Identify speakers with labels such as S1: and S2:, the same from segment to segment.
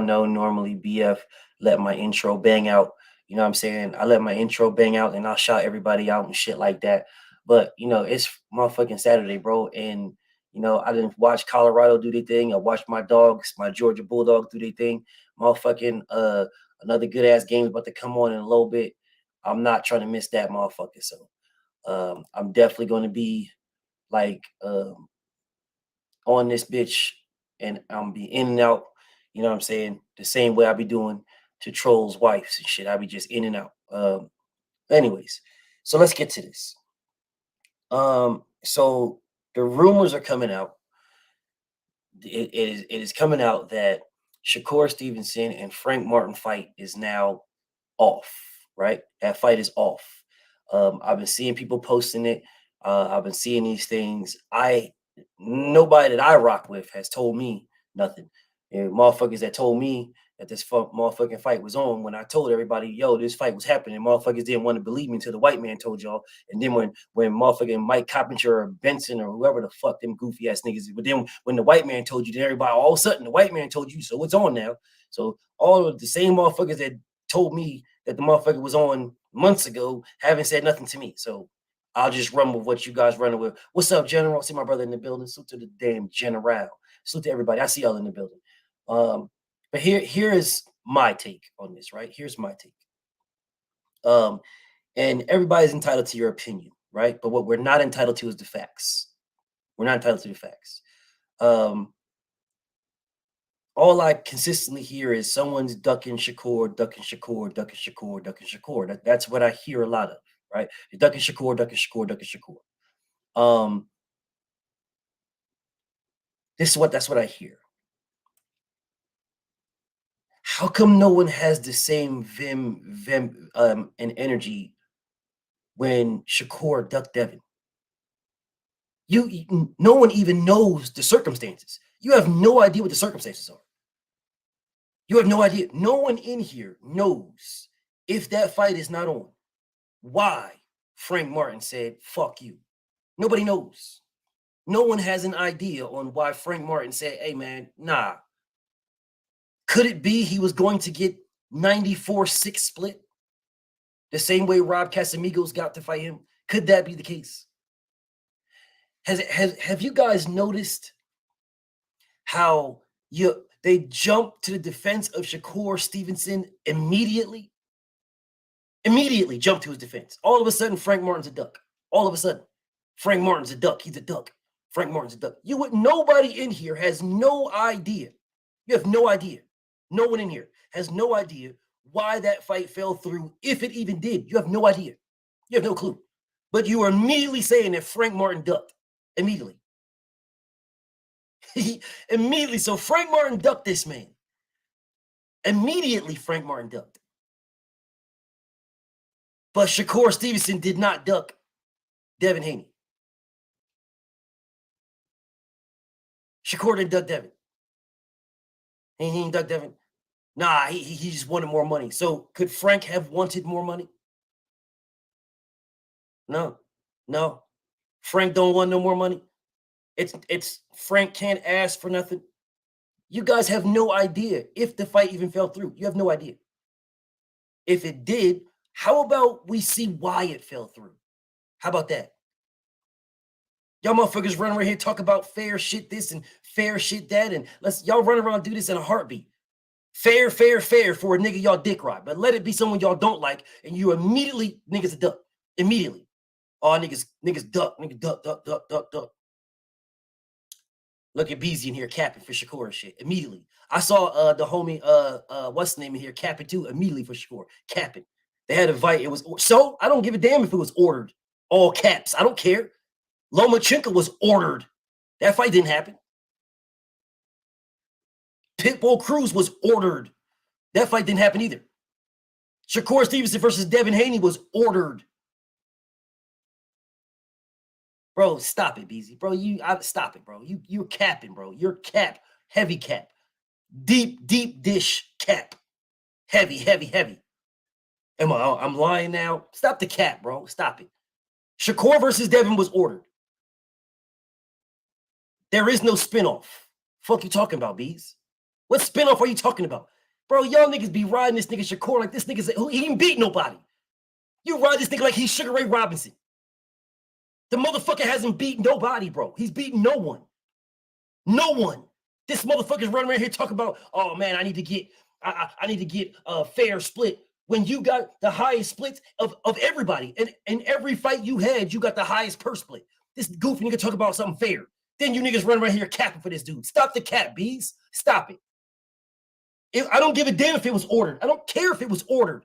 S1: know normally BF let my intro bang out. You know what I'm saying? I let my intro bang out and I'll shout everybody out and shit like that. But it's motherfucking Saturday, bro. And I didn't watch Colorado do their thing. I watched my dogs, my Georgia Bulldogs do their thing. Motherfucking another good ass game is about to come on in a little bit. I'm not trying to miss that motherfucker. So I'm definitely gonna be like on this bitch and I'm be in and out, you know what I'm saying? The same way I be doing to trolls' wives and shit. I be just in and out. Anyways, so let's get to this. So the rumors are coming out. It is coming out that Shakur Stevenson and Frank Martin fight is now off, right? That fight is off. I've been seeing people posting it. I've been seeing these things. Nobody that I rock with has told me nothing. And motherfuckers that told me that this motherfucking fight was on, when I told everybody, yo, this fight was happening, motherfuckers didn't want to believe me until the white man told y'all. And then when motherfucking Mike Coppinger or Benson or whoever the fuck them goofy ass niggas, but then when the white man told you, then everybody all of a sudden the white man told you, so it's on now. So all of the same motherfuckers that told me that the motherfucker was on months ago haven't said nothing to me. So I'll just run with what you guys running with. What's up, General? I see my brother in the building. Salute to the damn General. Salute to everybody. I see y'all in the building. But here is my take on this, right? Here's my take. And everybody's entitled to your opinion, right? But what we're not entitled to is the facts. We're not entitled to the facts. All I consistently hear is someone's ducking Shakur, ducking Shakur, ducking Shakur, ducking Shakur. That's what I hear a lot of, right? You're ducking Shakur, ducking Shakur, ducking Shakur. That's what I hear. How come no one has the same vim, and energy when Shakur ducked Devin? No one even knows the circumstances. You have no idea what the circumstances are. You have no idea. No one in here knows, if that fight is not on, why Frank Martin said, fuck you. Nobody knows. No one has an idea on why Frank Martin said, hey, man, nah. Could it be he was going to get 94-6 split? The same way Rob Casamigos got to fight him? Could that be the case? Have you guys noticed how they jump to the defense of Shakur Stevenson immediately? Immediately jump to his defense. All of a sudden, Frank Martin's a duck. All of a sudden, Frank Martin's a duck. He's a duck. Frank Martin's a duck. Nobody in here has no idea. You have no idea. No one in here has no idea why that fight fell through, if it even did. You have no idea. You have no clue. But you are immediately saying that Frank Martin ducked. Immediately. Immediately. So Frank Martin ducked this man. Immediately, Frank Martin ducked. But Shakur Stevenson did not duck Devin Haney. Shakur didn't duck Devin. He didn't duck Devin. Nah, he just wanted more money. So could Frank have wanted more money? No. Frank don't want no more money. It's Frank can't ask for nothing. You guys have no idea if the fight even fell through. You have no idea. If it did, how about we see why it fell through? How about that? Y'all motherfuckers run around here talk about fair shit this and fair shit that, and y'all run around and do this in a heartbeat. Fair for a nigga y'all dick ride, but let it be someone y'all don't like, and you immediately niggas a duck. Immediately. Oh, niggas duck, duck. Look at Bftb'S in here capping for Shakur and shit. Immediately. I saw the homie, what's the name in here, capping too, immediately for Shakur. Capping. They had a fight. It was so I don't give a damn if it was ordered. All caps. I don't care. Lomachenko was ordered. That fight didn't happen. Pitbull Cruz was ordered. That fight didn't happen either. Shakur Stevenson versus Devin Haney was ordered. Bro, stop it, Bftb'S. Bro, stop it, bro. You're capping, bro. You're cap. Heavy cap. Deep dish cap. Heavy. I'm lying now. Stop the cap, bro. Stop it. Shakur versus Devin was ordered. There is no spinoff. Fuck you talking about, Bftb'S? What spinoff are you talking about? Bro, y'all niggas be riding this nigga Shakur like this nigga's he ain't beat nobody. You ride this nigga like he's Sugar Ray Robinson. The motherfucker hasn't beat nobody, bro. He's beaten no one. No one. This motherfucker's running around here talking about, oh man, I need to get a fair split. When you got the highest splits of everybody. And in every fight you had, you got the highest purse split. This goofy nigga talk about something fair. Then you niggas run around here capping for this dude. Stop the cap, B's. Stop it. I don't give a damn if it was ordered. I don't care if it was ordered.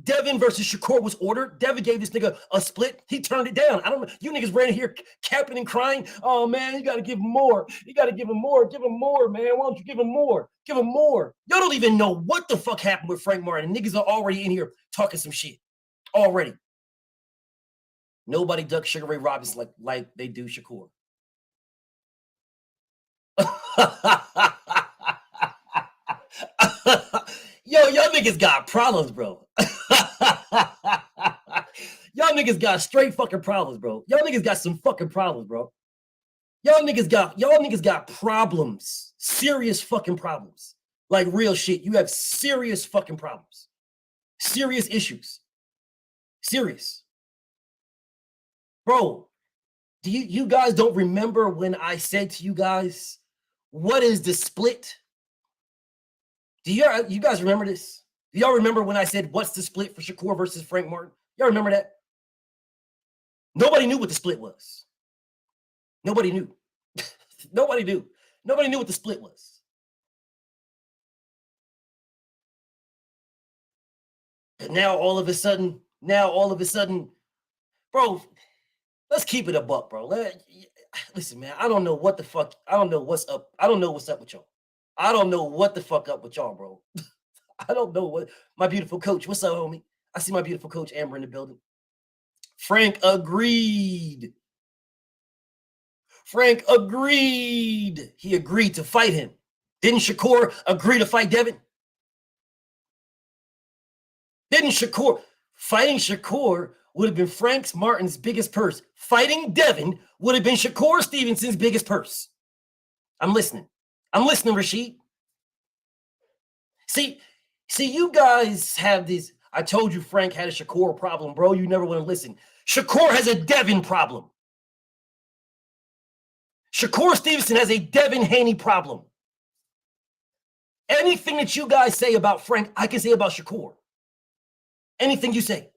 S1: Devin versus Shakur was ordered. Devin gave this nigga a split. He turned it down. I don't know. You niggas ran here capping and crying. Oh, man, you got to give him more. You got to give him more. Give him more, man. Why don't you give him more? Give him more. Y'all don't even know what the fuck happened with Frank Martin. Niggas are already in here talking some shit. Already. Nobody ducks Sugar Ray Robinson like they do Shakur. Yo, y'all niggas got problems, bro. Y'all niggas got straight fucking problems, bro. Y'all niggas got some fucking problems, bro. Y'all niggas got problems. Serious fucking problems. Like real shit. You have serious fucking problems. Serious issues. Serious. Bro, do you guys don't remember when I said to you guys, what is the split? Do you guys remember this? Do y'all remember when I said, what's the split for Shakur versus Frank Martin? Y'all remember that? Nobody knew what the split was. Nobody knew. Nobody knew. Nobody knew what the split was. And now all of a sudden, bro, let's keep it a buck, bro. Listen, man, I don't know what the fuck. I don't know what's up. I don't know what's up with y'all. I don't know what the fuck up with y'all, bro. I don't know what. My beautiful coach, what's up, homie? I see my beautiful coach Amber in the building. Frank agreed. Frank agreed. He agreed to fight him. Didn't Shakur agree to fight Devin? Didn't Shakur? Fighting Shakur would have been Frank Martin's biggest purse. Fighting Devin would have been Shakur Stevenson's biggest purse. I'm listening. I'm listening, Rashid. See, you guys have this. I told you Frank had a Shakur problem, bro. You never want to listen. Shakur has a Devin problem. Shakur Stevenson has a Devin Haney problem. Anything that you guys say about Frank, I can say about Shakur. Anything you say.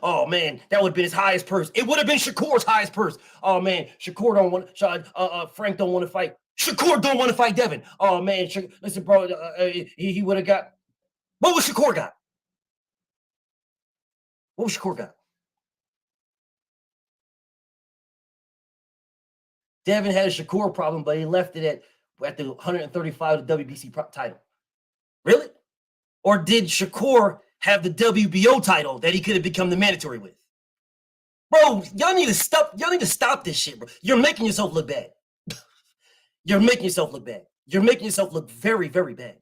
S1: Oh, man, that would have been his highest purse. It would have been Shakur's highest purse. Oh, man, Shakur don't want, Frank don't want to fight. Shakur don't want to fight Devin. Oh, man, listen, bro, he would have got. What was Shakur got? What was Shakur got? Devin had a Shakur problem, but he left it at the 135 the WBC title. Really? Or did Shakur have the WBO title that he could have become the mandatory with? Bro, y'all need to stop. Y'all need to stop this shit, bro. You're making yourself look bad. You're making yourself look bad. You're making yourself look very, very bad.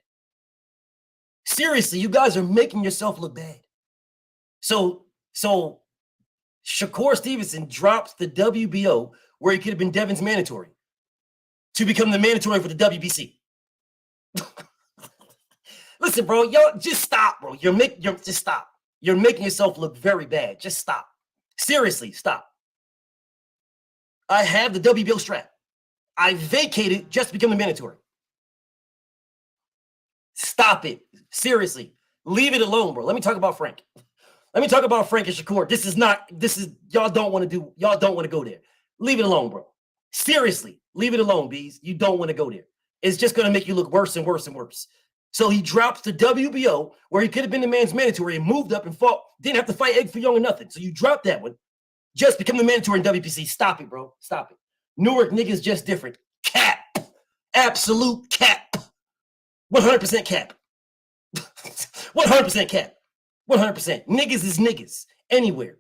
S1: Seriously, you guys are making yourself look bad. So Shakur Stevenson drops the WBO where he could have been Devin's mandatory to become the mandatory for the WBC. Listen, bro, y'all just stop, bro. Just stop. You're making yourself look very bad. Just stop. Seriously, stop. I have the WBO strap. I vacated just to become the mandatory. Stop it. Seriously. Leave it alone, bro. Let me talk about Frank. Let me talk about Frank and Shakur. Y'all don't want to go there. Leave it alone, bro. Seriously. Leave it alone, B's. You don't want to go there. It's just going to make you look worse and worse and worse. So he drops the WBO where he could have been the man's mandatory and moved up and fought. Didn't have to fight Egg for Young or nothing. So you drop that one. Just become the mandatory in WBC. Stop it, bro. Stop it. Newark niggas just different. Cap. Absolute cap. 100% cap. 100% cap. 100%. Niggas is niggas. Anywhere.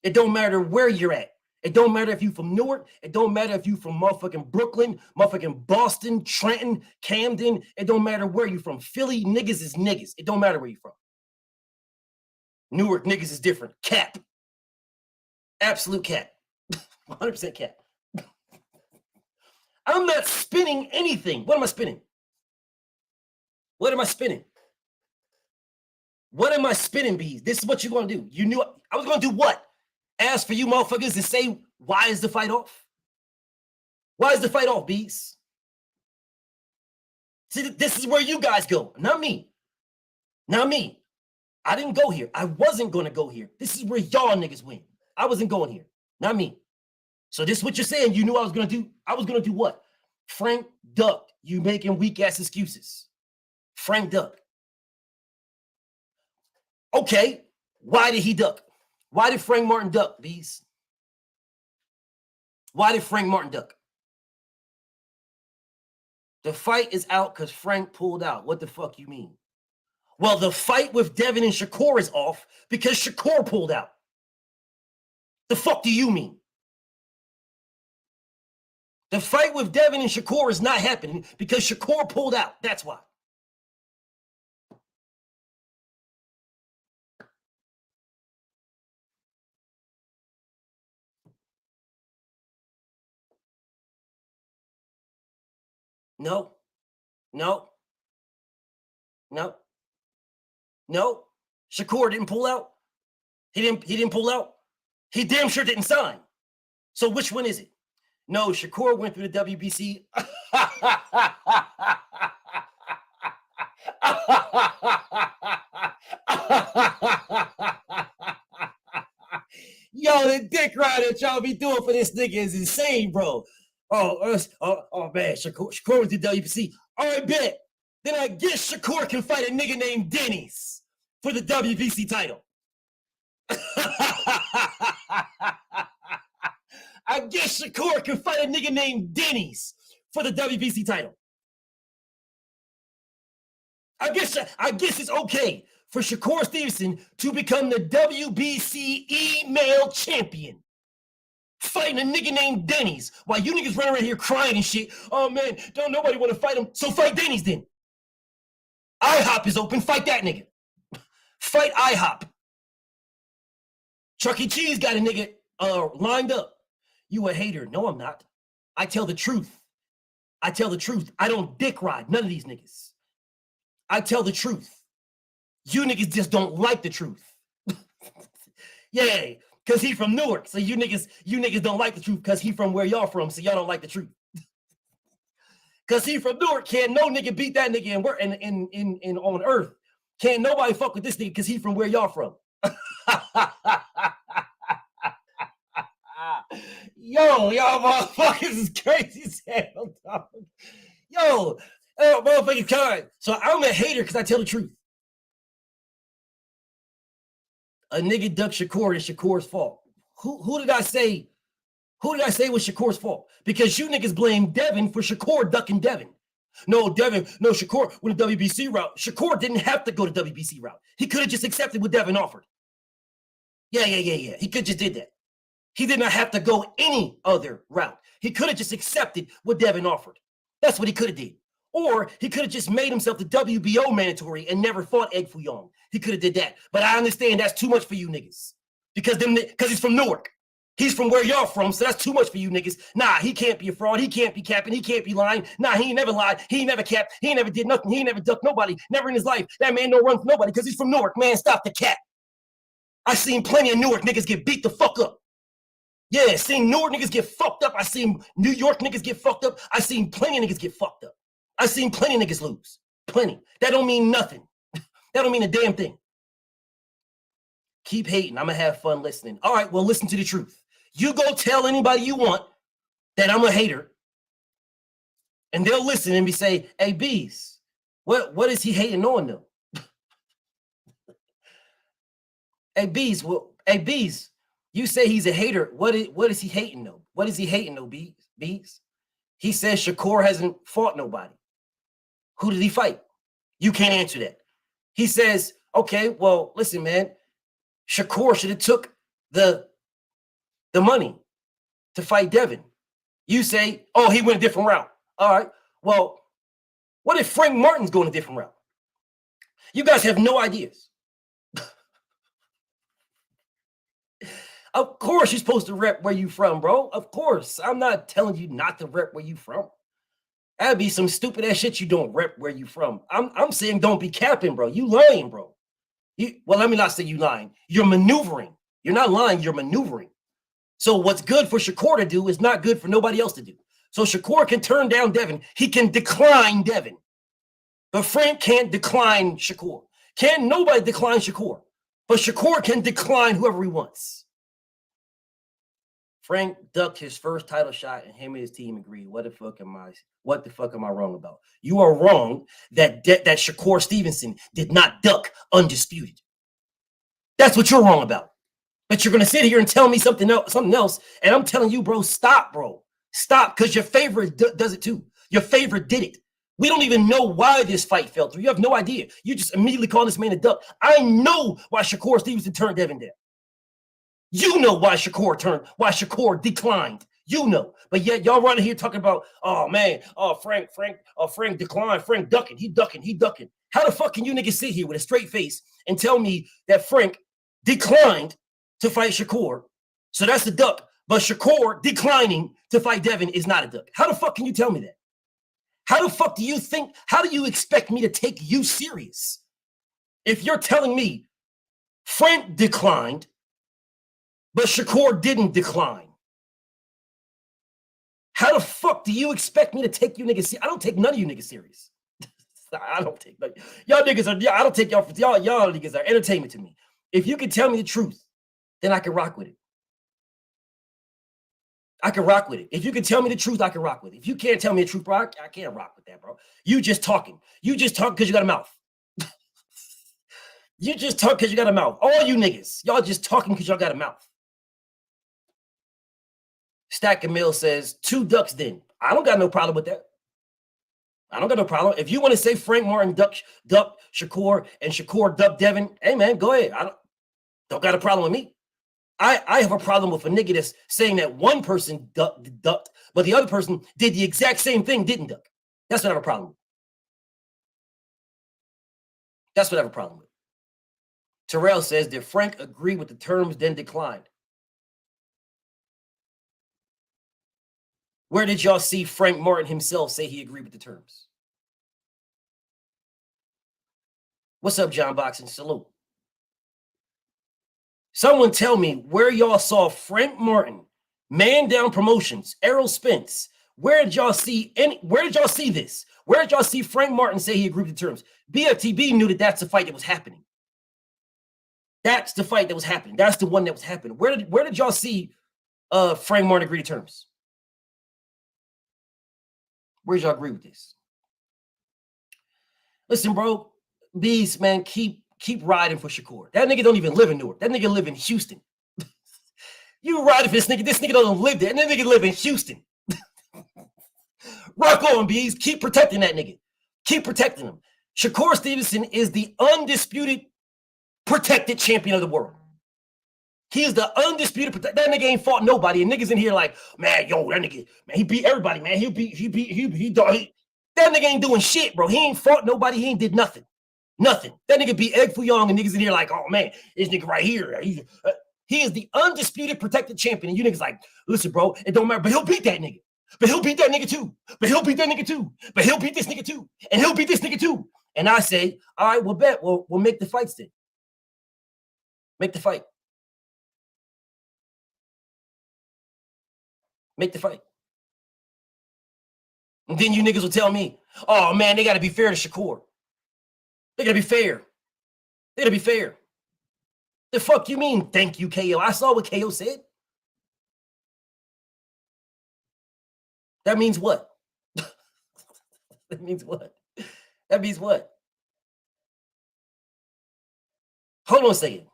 S1: It don't matter where you're at. It don't matter if you from Newark. It don't matter if you from motherfucking Brooklyn, motherfucking Boston, Trenton, Camden. It don't matter where you from. Philly, niggas is niggas. It don't matter where you from. Newark niggas is different. Cap. Absolute cap. 100% cap. I'm not spinning anything. What am I spinning? What am I spinning? What am I spinning, B's? This is what you're going to do. You knew I was going to do what? Ask for you motherfuckers to say, why is the fight off? Why is the fight off, B's? See, this is where you guys go, not me. Not me. I didn't go here. I wasn't going to go here. This is where y'all niggas win. I wasn't going here, not me. So this is what you're saying. You knew I was going to do. I was going to do what? Frank ducked. You making weak-ass excuses. Frank ducked. Okay, why did he duck? Why did Frank Martin duck, B's? Why did Frank Martin duck? The fight is out because Frank pulled out. What the fuck you mean? Well, the fight with Devin and Shakur is off because Shakur pulled out. The fuck do you mean? The fight with Devin and Shakur is not happening because Shakur pulled out. That's why. No. Shakur didn't pull out. He didn't pull out. He damn sure didn't sign. So which one is it? No, Shakur went through the WBC. Yo, the dick ride that y'all be doing for this nigga is insane, bro. Oh man, Shakur went to WBC. All right, bet. Then I guess Shakur can fight a nigga named Denny's for the WBC title. I guess Shakur can fight a nigga named Denny's for the WBC title. I guess it's okay for Shakur Stevenson to become the WBC email champion, fighting a nigga named Denny's while you niggas running around here crying and shit. Oh man, don't nobody want to fight him. So fight Denny's then. IHOP is open. Fight that nigga. Fight IHOP. Chuck E. Cheese got a nigga lined up. You a hater. No, I'm not. I tell the truth. I don't dick ride none of these niggas. I tell the truth. You niggas just don't like the truth. Yeah, because he from Newark. So you niggas don't like the truth because he from where y'all from, so y'all don't like the truth. Because he from Newark, can't no nigga beat that nigga in on earth. Can't nobody fuck with this nigga because he from where y'all from. Yo, y'all motherfuckers is crazy as hell, dog. Yo, motherfucking kind. So I'm a hater because I tell the truth. A nigga ducked Shakur is Shakur's fault. Who did I say? Who did I say was Shakur's fault? Because you niggas blame Devin for Shakur ducking Devin. No, Shakur went the WBC route. Shakur didn't have to go to WBC route. He could have just accepted what Devin offered. Yeah. He could just did that. He did not have to go any other route. He could have just accepted what Devin offered. That's what he could have did. Or he could have just made himself the WBO mandatory and never fought Egg Fuyong. He could have did that. But I understand that's too much for you niggas. Because he's from Newark. He's from where y'all from, so that's too much for you niggas. Nah, he can't be a fraud. He can't be capping. He can't be lying. Nah, he ain't never lied. He ain't never capped. He ain't never did nothing. He ain't never ducked nobody. Never in his life. That man don't run for nobody because he's from Newark. Man, stop the cap. I seen plenty of Newark niggas get beat the fuck up. Yeah, seen Newark niggas get fucked up. I seen New York niggas get fucked up. I seen plenty of niggas get fucked up. I seen plenty of niggas lose. Plenty. That don't mean nothing. That don't mean a damn thing. Keep hating. I'm going to have fun listening. All right, well, listen to the truth. You go tell anybody you want that I'm a hater, and they'll listen and say, hey, B's, what is he hating on, though? Hey, B's, you say he's a hater. What is he hating, though? What is he hating, though, B's? He says Shakur hasn't fought nobody. Who did he fight? You can't answer that. He says, okay, well, listen, man, Shakur should have took the money to fight Devin. You say, oh, he went a different route. All right, well, what if Frank Martin's going a different route? You guys have no ideas. Of course you're supposed to rep where you from, bro. Of course. I'm not telling you not to rep where you from. That'd be some stupid ass shit you don't rep where you from. I'm saying don't be capping, bro. You lying, bro. Well, let me not say you lying. You're maneuvering. You're not lying, you're maneuvering. So what's good for Shakur to do is not good for nobody else to do. So Shakur can turn down Devin. He can decline Devin. But Frank can't decline Shakur. Can't nobody decline Shakur. But Shakur can decline whoever he wants. Frank ducked his first title shot, and him and his team agreed. What the fuck am I wrong about? You are wrong that Shakur Stevenson did not duck undisputed. That's what you're wrong about. But you're gonna sit here and tell me something else, and I'm telling you, bro, stop, because your favorite does it too. Your favorite did it. We don't even know why this fight fell through. You have no idea. You just immediately call this man a duck. I know why Shakur Stevenson turned Devin down. You know why Shakur declined. You know. But yet y'all running here talking about, oh man, Frank declined, Frank ducking, he ducking. How the fuck can you niggas sit here with a straight face and tell me that Frank declined to fight Shakur? So that's a duck. But Shakur declining to fight Devin is not a duck. How the fuck can you tell me that? How the fuck do you expect me to take you serious? If you're telling me Frank declined, but Shakur didn't decline. How the fuck do you expect me to take you niggas serious? I don't take none of you niggas serious. I don't take y'all niggas are. I don't take y'all niggas are entertainment to me. If you can tell me the truth, then I can rock with it. If you can tell me the truth, I can rock with it. If you can't tell me the truth, bro, I can't rock with that, bro. You just talking. You just talk because you got a mouth. You just talk because you got a mouth. All you niggas, y'all just talking because y'all got a mouth. Stack and Mill says 2 ducks then. I don't got no problem with that. I don't got no problem. If you want to say Frank Martin duck Shakur and Shakur duck Devin, hey man, go ahead. I don't got a problem with me. I have a problem with a nigga that's saying that one person ducked, but the other person did the exact same thing, didn't duck. That's what I have a problem with. That's what I have a problem with. Terrell says, did Frank agree with the terms, then declined? Where did y'all see Frank Martin himself say he agreed with the terms? What's up, John Boxing? Salute. Someone tell me where y'all saw Frank Martin, Man Down Promotions, Errol Spence. Where did y'all see this? Where did y'all see Frank Martin say he agreed with the terms? Bftb knew that that's the fight that was happening. That's the fight that was happening. That's the one that was happening. Where did y'all see Frank Martin agree to terms? Where did y'all agree with this? Listen, bro, B's, man, keep riding for Shakur. That nigga don't even live in Newark. That nigga live in Houston. You riding for this nigga. This nigga don't live there. And that nigga live in Houston. Rock on, B's. Keep protecting that nigga. Keep protecting him. Shakur Stevenson is the undisputed protected champion of the world. He is the undisputed protected. That nigga ain't fought nobody. And niggas in here like, man, yo, that nigga, man, he beat everybody, man. That nigga ain't doing shit, bro. He ain't fought nobody. He ain't did nothing. Nothing. That nigga beat Egg Fuyong and niggas in here like, oh man, this nigga right here. He is the undisputed protected champion. And you niggas like, listen, bro, it don't matter, but he'll beat that nigga. But he'll beat that nigga too. But he'll beat that nigga too. But he'll beat this nigga too. And he'll beat this nigga too. And I say, all right, we'll bet. We'll make the fights then. Make the fight. Make the fight. And then you niggas will tell me, oh man, they got to be fair to Shakur. They got to be fair. They got to be fair. The fuck you mean, thank you, KO? I saw what KO said. That means what? That means what? That means what? Hold on a second.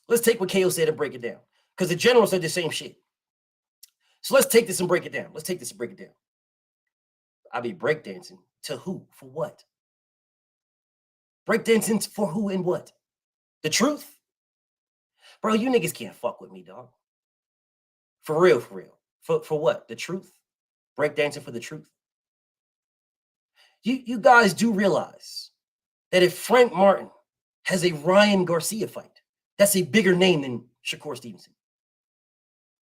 S1: Let's take what KO said and break it down. Because the general said the same shit. So let's take this and break it down. Let's take this and break it down. I be breakdancing. To who? For what? Breakdancing for who and what? The truth? Bro, you niggas can't fuck with me, dog. For real, for real. For what? The truth? Breakdancing for the truth? You guys do realize that if Frank Martin has a Ryan Garcia fight, that's a bigger name than Shakur Stevenson.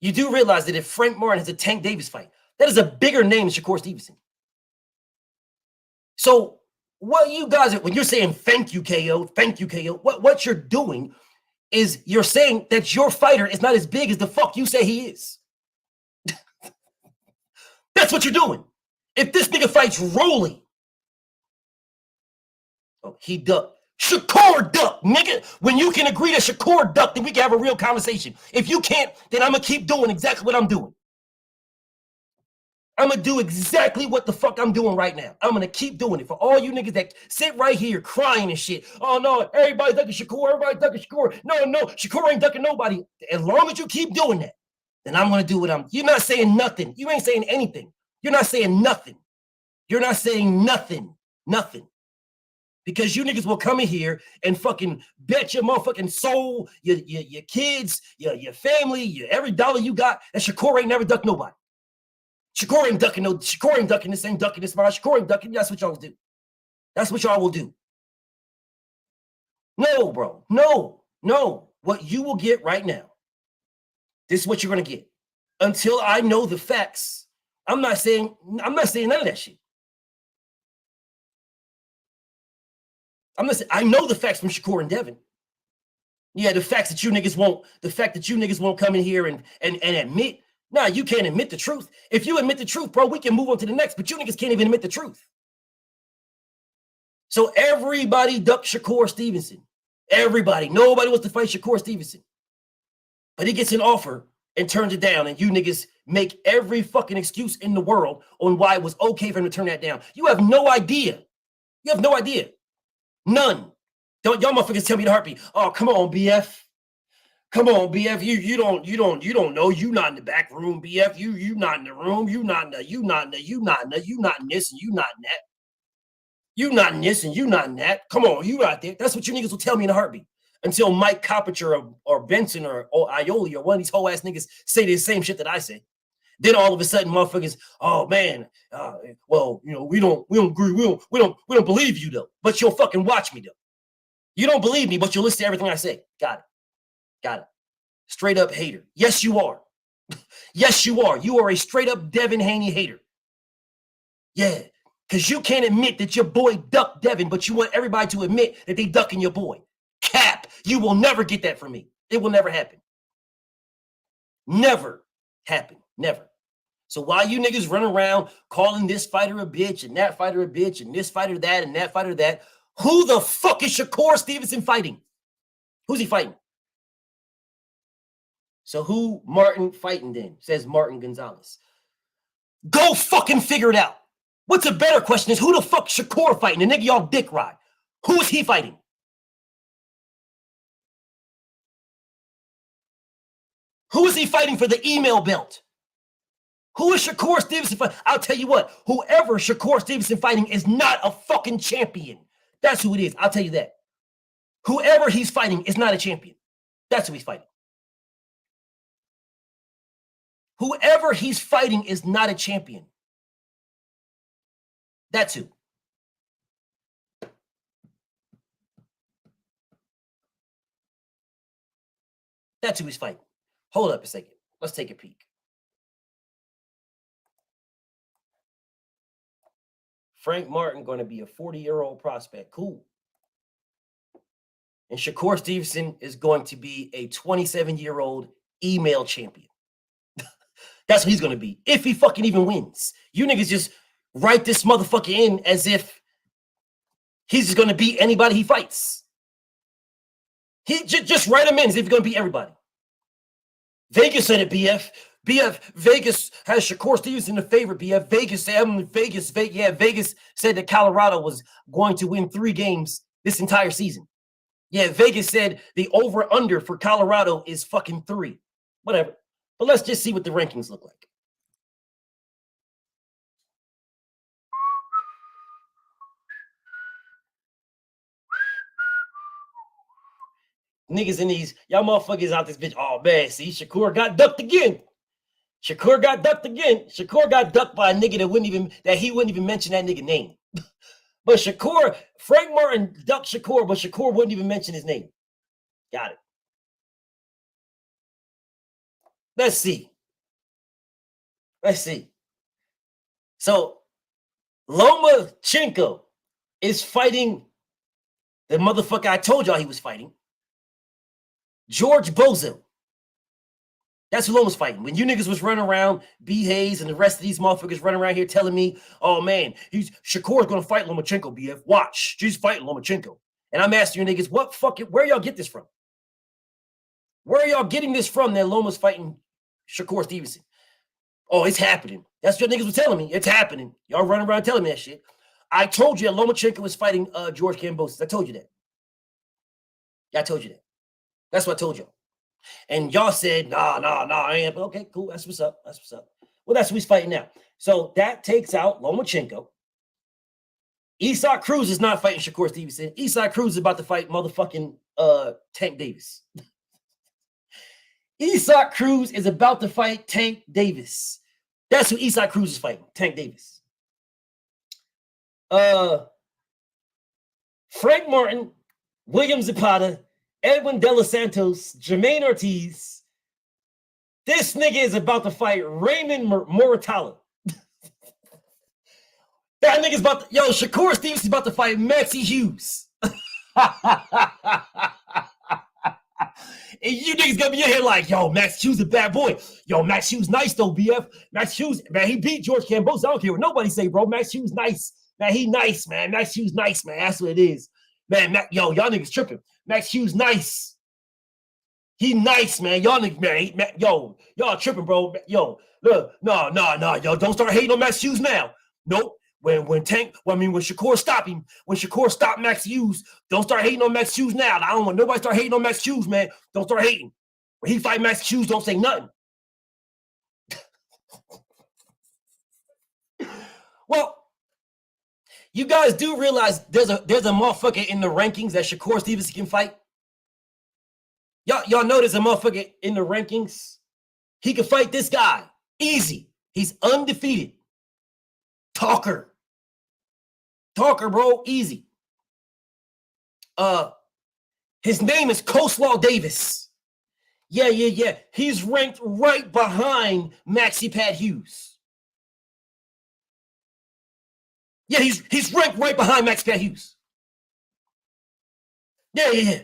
S1: You do realize that if Frank Martin has a Tank Davis fight, that is a bigger name than Shakur Stevenson. So what you guys, when you're saying thank you, KO, what you're doing is you're saying that your fighter is not as big as the fuck you say he is. That's what you're doing. If this nigga fights Rolly, oh, he ducked. Shakur ducked, nigga. When you can agree that Shakur ducked, then we can have a real conversation. If you can't, then I'm gonna keep doing exactly what I'm doing. I'm gonna do exactly what the fuck I'm doing right now. I'm gonna keep doing it for all you niggas that sit right here crying and shit. Oh no, everybody ducking Shakur, everybody ducking Shakur. No, Shakur ain't ducking nobody. As long as you keep doing that, then I'm gonna do what I'm. You're not saying nothing. You ain't saying anything. You're not saying nothing. You're not saying nothing. Nothing. Because you niggas will come in here and fucking bet your motherfucking soul, your kids, your family, every dollar you got, that Shakur ain't never ducked nobody. Shakur ain't ducking this, ain't ducking this, Shakur ain't ducking. That's what y'all do. That's what y'all will do. No, bro. No. What you will get right now, this is what you're gonna get. Until I know the facts, I'm not saying none of that shit. I know the facts from Shakur and Devin. Yeah, the fact that you niggas won't come in here and admit. Nah, you can't admit the truth. If you admit the truth, bro, we can move on to the next, but you niggas can't even admit the truth. So everybody ducked Shakur Stevenson. Everybody. Nobody wants to fight Shakur Stevenson. But he gets an offer and turns it down, and you niggas make every fucking excuse in the world on why it was okay for him to turn that down. You have no idea. You have no idea. None. Don't y'all motherfuckers tell me the heartbeat. Oh, come on, BF. Come on, BF. You don't know. You not in the back room, BF. You not in the room. You not in this, and you not in that. You not in this, and you not in that. Come on, you out there. That's what you niggas will tell me in a heartbeat. Until Mike Coppinger or Benson or Ioli or one of these whole ass niggas say the same shit that I say. Then all of a sudden, motherfuckers, oh man, well, we don't agree, we don't believe you though. But you'll fucking watch me though. You don't believe me, but you'll listen to everything I say. Got it. Straight up hater. Yes, you are. Yes, you are. You are a straight up Devin Haney hater. Yeah, because you can't admit that your boy ducked Devin, but you want everybody to admit that they ducking your boy. Cap. You will never get that from me. It will never happen. Never happen. Never. So while you niggas run around calling this fighter a bitch and that fighter a bitch and this fighter that and that fighter that, who the fuck is Shakur Stevenson fighting? Who's he fighting? So who Martin fighting then? Says Martin Gonzalez. Go fucking figure it out. What's a better question is who the fuck Shakur fighting? The nigga y'all dick ride. Who is he fighting? Who is he fighting for the email belt? Who is Shakur Stevenson fighting? I'll tell you what, whoever Shakur Stevenson fighting is not a fucking champion. That's who it is. I'll tell you that. Whoever he's fighting is not a champion. That's who he's fighting. Whoever he's fighting is not a champion. That's who. That's who he's fighting. Hold up a second. Let's take a peek. Frank Martin going to be a 40-year-old prospect. Cool. And Shakur Stevenson is going to be a 27-year-old email champion. That's what he's going to be. If he fucking even wins. You niggas just write this motherfucker in as if he's just going to beat anybody he fights. He just write him in as if he's going to beat everybody. Vegas said it, BF. Vegas has Shakur Stevenson in favor, BF. Vegas said that Colorado was going to win 3 games this entire season. Yeah, Vegas said the over-under for Colorado is fucking 3. Whatever. But let's just see what the rankings look like. Niggas in these, y'all motherfuckers out this bitch. Oh, man, see, Shakur got ducked again. Shakur got ducked by a nigga that he wouldn't even mention that nigga name. But Frank Martin ducked Shakur, but Shakur wouldn't even mention his name. Got it. Let's see. So, Lomachenko is fighting the motherfucker I told y'all he was fighting, George Bozo. That's who Loma's fighting. When you niggas was running around, B. Hayes and the rest of these motherfuckers running around here telling me, oh man, Shakur's gonna fight Lomachenko, BF. Watch, she's fighting Lomachenko. And I'm asking you niggas, where y'all get this from? Where are y'all getting this from that Loma's fighting Shakur Stevenson? Oh, it's happening. That's what niggas was telling me. It's happening. Y'all running around telling me that shit. I told you that Lomachenko was fighting George Kambosos. I told you that. Yeah, I told you that. That's what I told y'all. And y'all said, nah, I ain't. Okay, cool. That's what's up. That's what's up. Well, that's who he's fighting now. So that takes out Lomachenko. Isaac Cruz is not fighting Shakur Stevenson. Isaac Cruz is about to fight motherfucking Tank Davis. Isaac Cruz is about to fight Tank Davis. That's who Isaac Cruz is fighting, Tank Davis. Frank Martin, William Zapata, Edwin De Los Santos, Jermaine Ortiz. This nigga is about to fight Raymond Moratala. That nigga's about to, Shakur Stevens is about to fight Maxie Hughes. And you niggas gonna be in here like, Max Hughes a bad boy. Max Hughes nice though, BF. Max Hughes, man, he beat George Kambosos. I don't care what nobody say, bro. Max Hughes nice. Man, he nice, man. Max Hughes nice, man. That's what it is. Man, y'all niggas tripping. Max Hughes nice. He nice, man. Y'all niggas, man. Y'all tripping, bro. Look, no, don't start hating on Max Hughes now. Nope. When Shakur stopped him, when Shakur stopped Max Hughes, don't start hating on Max Hughes now. I don't want nobody start hating on Max Hughes, man. Don't start hating. When he fight Max Hughes, don't say nothing. Well, you guys do realize there's a motherfucker in the rankings that Shakur Stevenson can fight. Y'all know there's a motherfucker in the rankings. He can fight this guy easy. He's undefeated. Talker, bro, easy. His name is Coleslaw Davis. Yeah. He's ranked right behind Maxie Pat Hughes. Yeah, he's ranked right behind Max Pat Hughes. Yeah.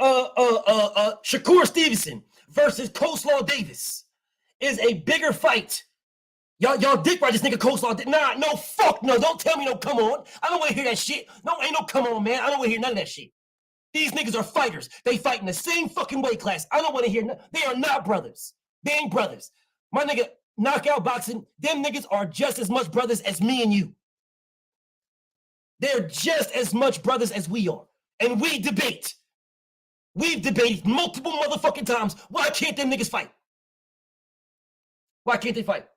S1: Shakur Stevenson versus Coleslaw Davis is a bigger fight. Y'all dick ride this nigga Coleslaw. Nah, no, fuck no. Don't tell me no come on. I don't want to hear that shit. No, ain't no come on, man. I don't want to hear none of that shit. These niggas are fighters. They fight in the same fucking weight class. I don't want to hear they are not brothers. They ain't brothers. My nigga, knockout boxing, them niggas are just as much brothers as me and you. They're just as much brothers as we are. And we debate. We've debated multiple motherfucking times. Why can't them niggas fight? Why can't they fight?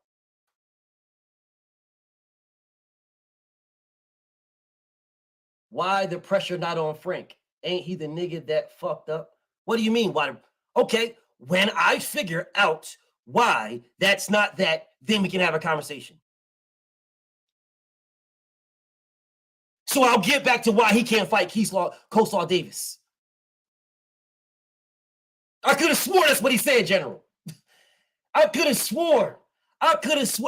S1: Why the pressure not on Frank? Ain't he the nigga that fucked up? What do you mean? Why? Okay, when I figure out why that's not that, then we can have a conversation. So I'll get back to why he can't fight Coleslaw Davis. I could have sworn that's what he said, General. I could have sworn.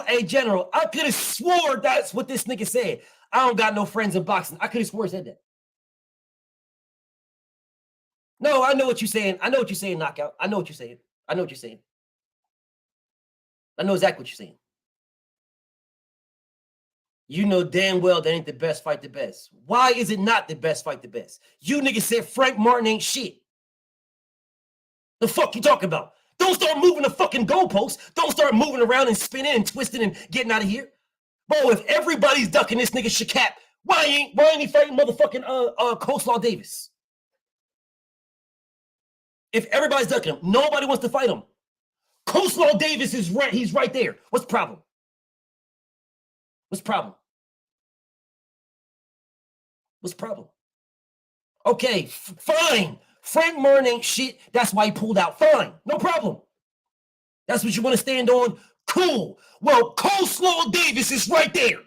S1: Hey, General, I could have swore that's what this nigga said. I don't got no friends in boxing. I could have sworn he said that. No, I know what you're saying. Knockout. I know what you're saying. I know exactly what you're saying. You know damn well that ain't the best fight the best. Why is it not the best fight the best? You niggas said Frank Martin ain't shit. The fuck you talking about? Don't start moving the fucking goalposts. Don't start moving around and spinning and twisting and getting out of here. Bro, if everybody's ducking this nigga Shakur, why ain't he fighting motherfucking Coleslaw Davis? If everybody's ducking him, nobody wants to fight him. Coleslaw Davis is right. He's right there. What's the problem? What's the problem? What's the problem? Okay, fine. Frank Martin ain't shit. That's why he pulled out. Fine. No problem. That's what you want to stand on? Cool. Well, Coleslaw Davis is right there.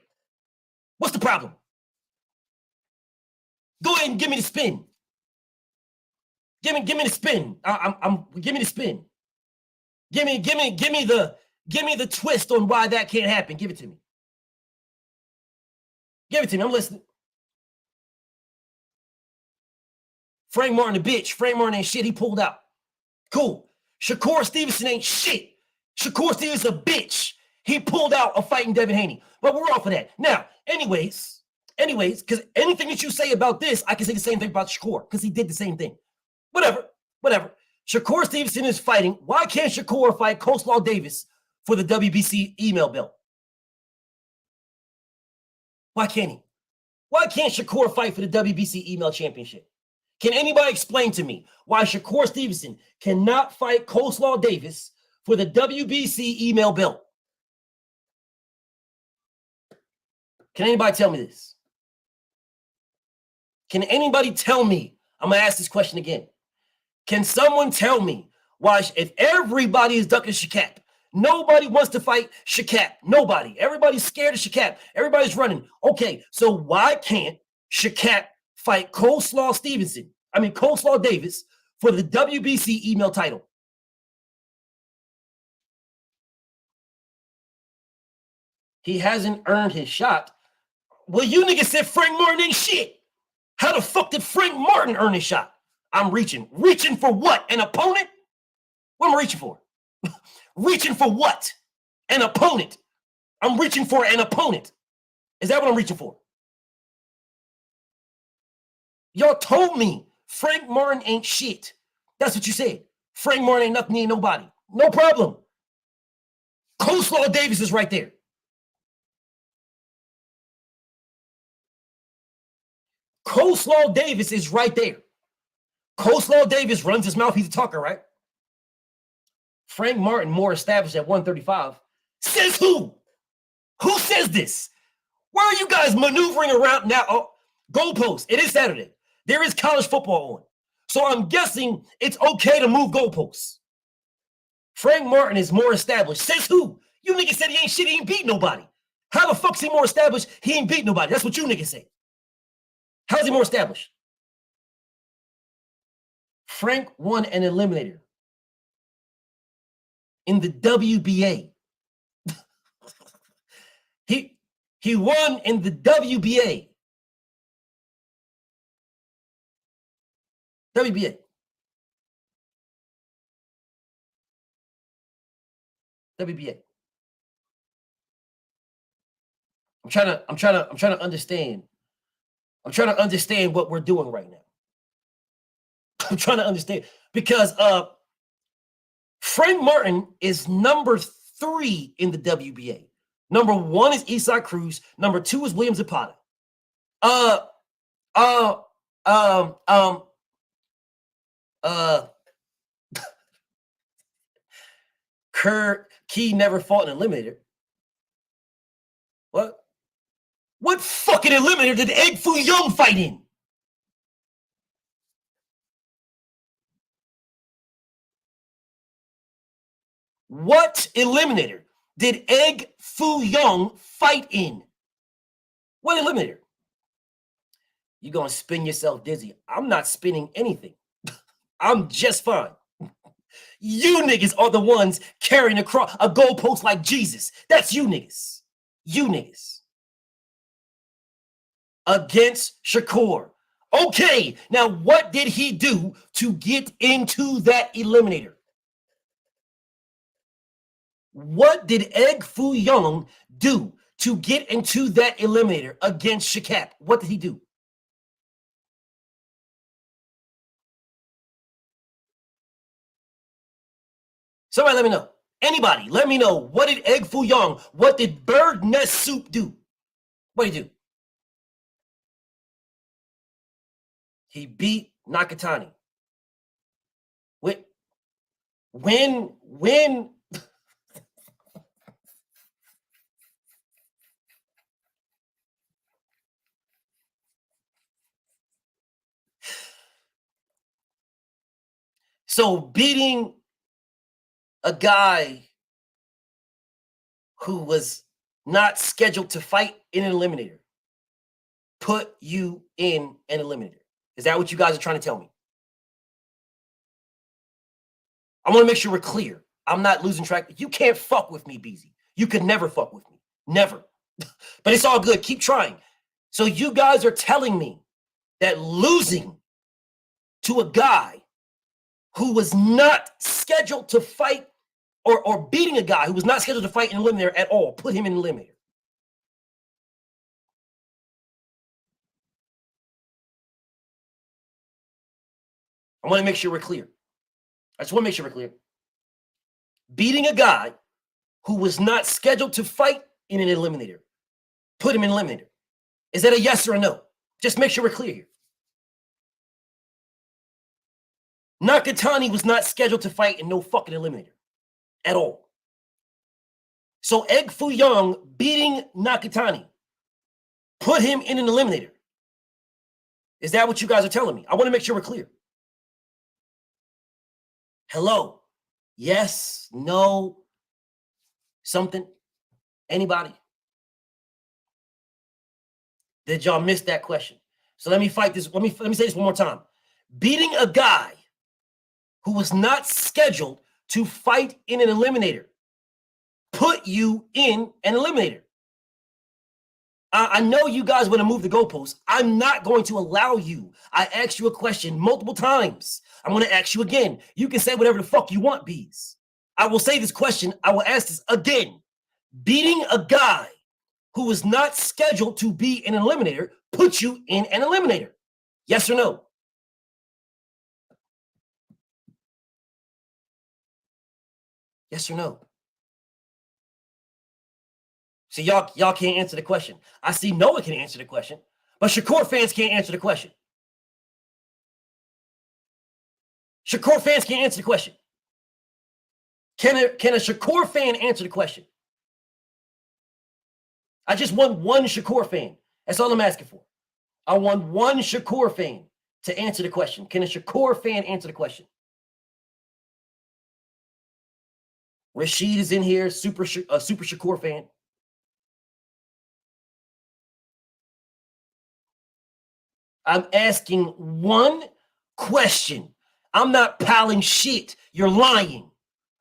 S1: What's the problem? Go ahead and give me the spin. Give me the spin. Give me the spin. Give me the twist on why that can't happen. Give it to me. Give it to me. I'm listening. Frank Martin a bitch. Frank Martin ain't shit. He pulled out. Cool. Shakur Stevenson ain't shit. Shakur Stevenson a bitch. He pulled out a fight in Devin Haney. But we're off of that. Now, anyways, because anything that you say about this, I can say the same thing about Shakur, because he did the same thing. Whatever. Shakur Stevenson is fighting. Why can't Shakur fight Coleslaw Davis for the WBC email belt? Why can't he? Why can't Shakur fight for the WBC email championship? Can anybody explain to me why Shakur Stevenson cannot fight Coleslaw Davis for the WBC email belt? Can anybody tell me this? Can anybody tell me? I'm going to ask this question again. Can someone tell me why, if everybody is ducking Cashapp, nobody wants to fight Cashapp? Nobody. Everybody's scared of Cashapp. Everybody's running. Okay, so why can't Cashapp fight Coleslaw Davis for the WBC email title? He hasn't earned his shot. Well, you niggas said Frank Martin ain't shit. How the fuck did Frank Martin earn his shot? I'm reaching. Reaching for what? An opponent? What am I reaching for? Reaching for what? An opponent. I'm reaching for an opponent. Is that what I'm reaching for? Y'all told me Frank Martin ain't shit. That's what you said. Frank Martin ain't nothing, ain't nobody. No problem. Coleslaw Davis is right there. Coleslaw Davis is right there. Coleslaw Davis runs his mouth. He's a talker, right? Frank Martin, more established at 135. Says who? Who says this? Why are you guys maneuvering around now? Oh, goalposts. It is Saturday. There is college football on. So I'm guessing it's okay to move goalposts. Frank Martin is more established. Says who? You niggas said he ain't shit. He ain't beat nobody. How the fuck's he more established? He ain't beat nobody. That's what you niggas say. How's he more established? Frank won an eliminator in the WBA. He won in the WBA. WBA. WBA. I'm trying to understand. I'm trying to understand what we're doing right now. I'm trying to understand because Frank Martin is number 3 in the WBA. Number 1 is Isaac Cruz. Number 2 is William Zapata. Kurt Key never fought an eliminator. What? What fucking eliminator did Egg Foo Young fight in? What eliminator did Egg Foo Young fight in? What eliminator? You're going to spin yourself dizzy. I'm not spinning anything. I'm just fine. You niggas are the ones carrying a goalpost like Jesus. That's you niggas. You niggas. Against Shakur. Okay, now what did he do to get into that eliminator? What did Egg Foo Young do to get into that eliminator against Cashapp? What did he do? Somebody let me know. Anybody, let me know. What did Egg Foo Young, what did Bird Nest Soup do? What did he do? He beat Nakatani. When so beating a guy who was not scheduled to fight in an eliminator put you in an eliminator. Is that what you guys are trying to tell me? I want to make sure we're clear. I'm not losing track. You can't fuck with me, Bftb'S. You could never fuck with me. Never. But it's all good. Keep trying. So you guys are telling me that losing to a guy who was not scheduled to fight, or beating a guy who was not scheduled to fight in the eliminator at all, put him in the eliminator. I want to make sure we're clear. I just want to make sure we're clear. Beating a guy who was not scheduled to fight in an eliminator, put him in an eliminator. Is that a yes or a no? Just make sure we're clear here. Nakatani was not scheduled to fight in no fucking eliminator at all. So Egg Foo Young beating Nakatani put him in an eliminator. Is that what you guys are telling me? I want to make sure we're clear. Hello? Yes? No? Something? Anybody? Did y'all miss that question? So let me fight this. Let me say this one more time. Beating a guy who was not scheduled to fight in an eliminator put you in an eliminator. I know you guys want to move the goalposts. I'm not going to allow you. I asked you a question multiple times. I'm going to ask you again. You can say whatever the fuck you want, B's. I will say this question. I will ask this again. Beating a guy who was not scheduled to be an eliminator put you in an eliminator. Yes or no? Yes or no? See, y'all can't answer the question. I see Noah can answer the question, but Shakur fans can't answer the question. Shakur fans can't answer the question. Can a Shakur fan answer the question? I just want one Shakur fan. That's all I'm asking for. I want one Shakur fan to answer the question. Can a Shakur fan answer the question? Rashid is in here, super Shakur fan. I'm asking one question. I'm not piling shit. You're lying.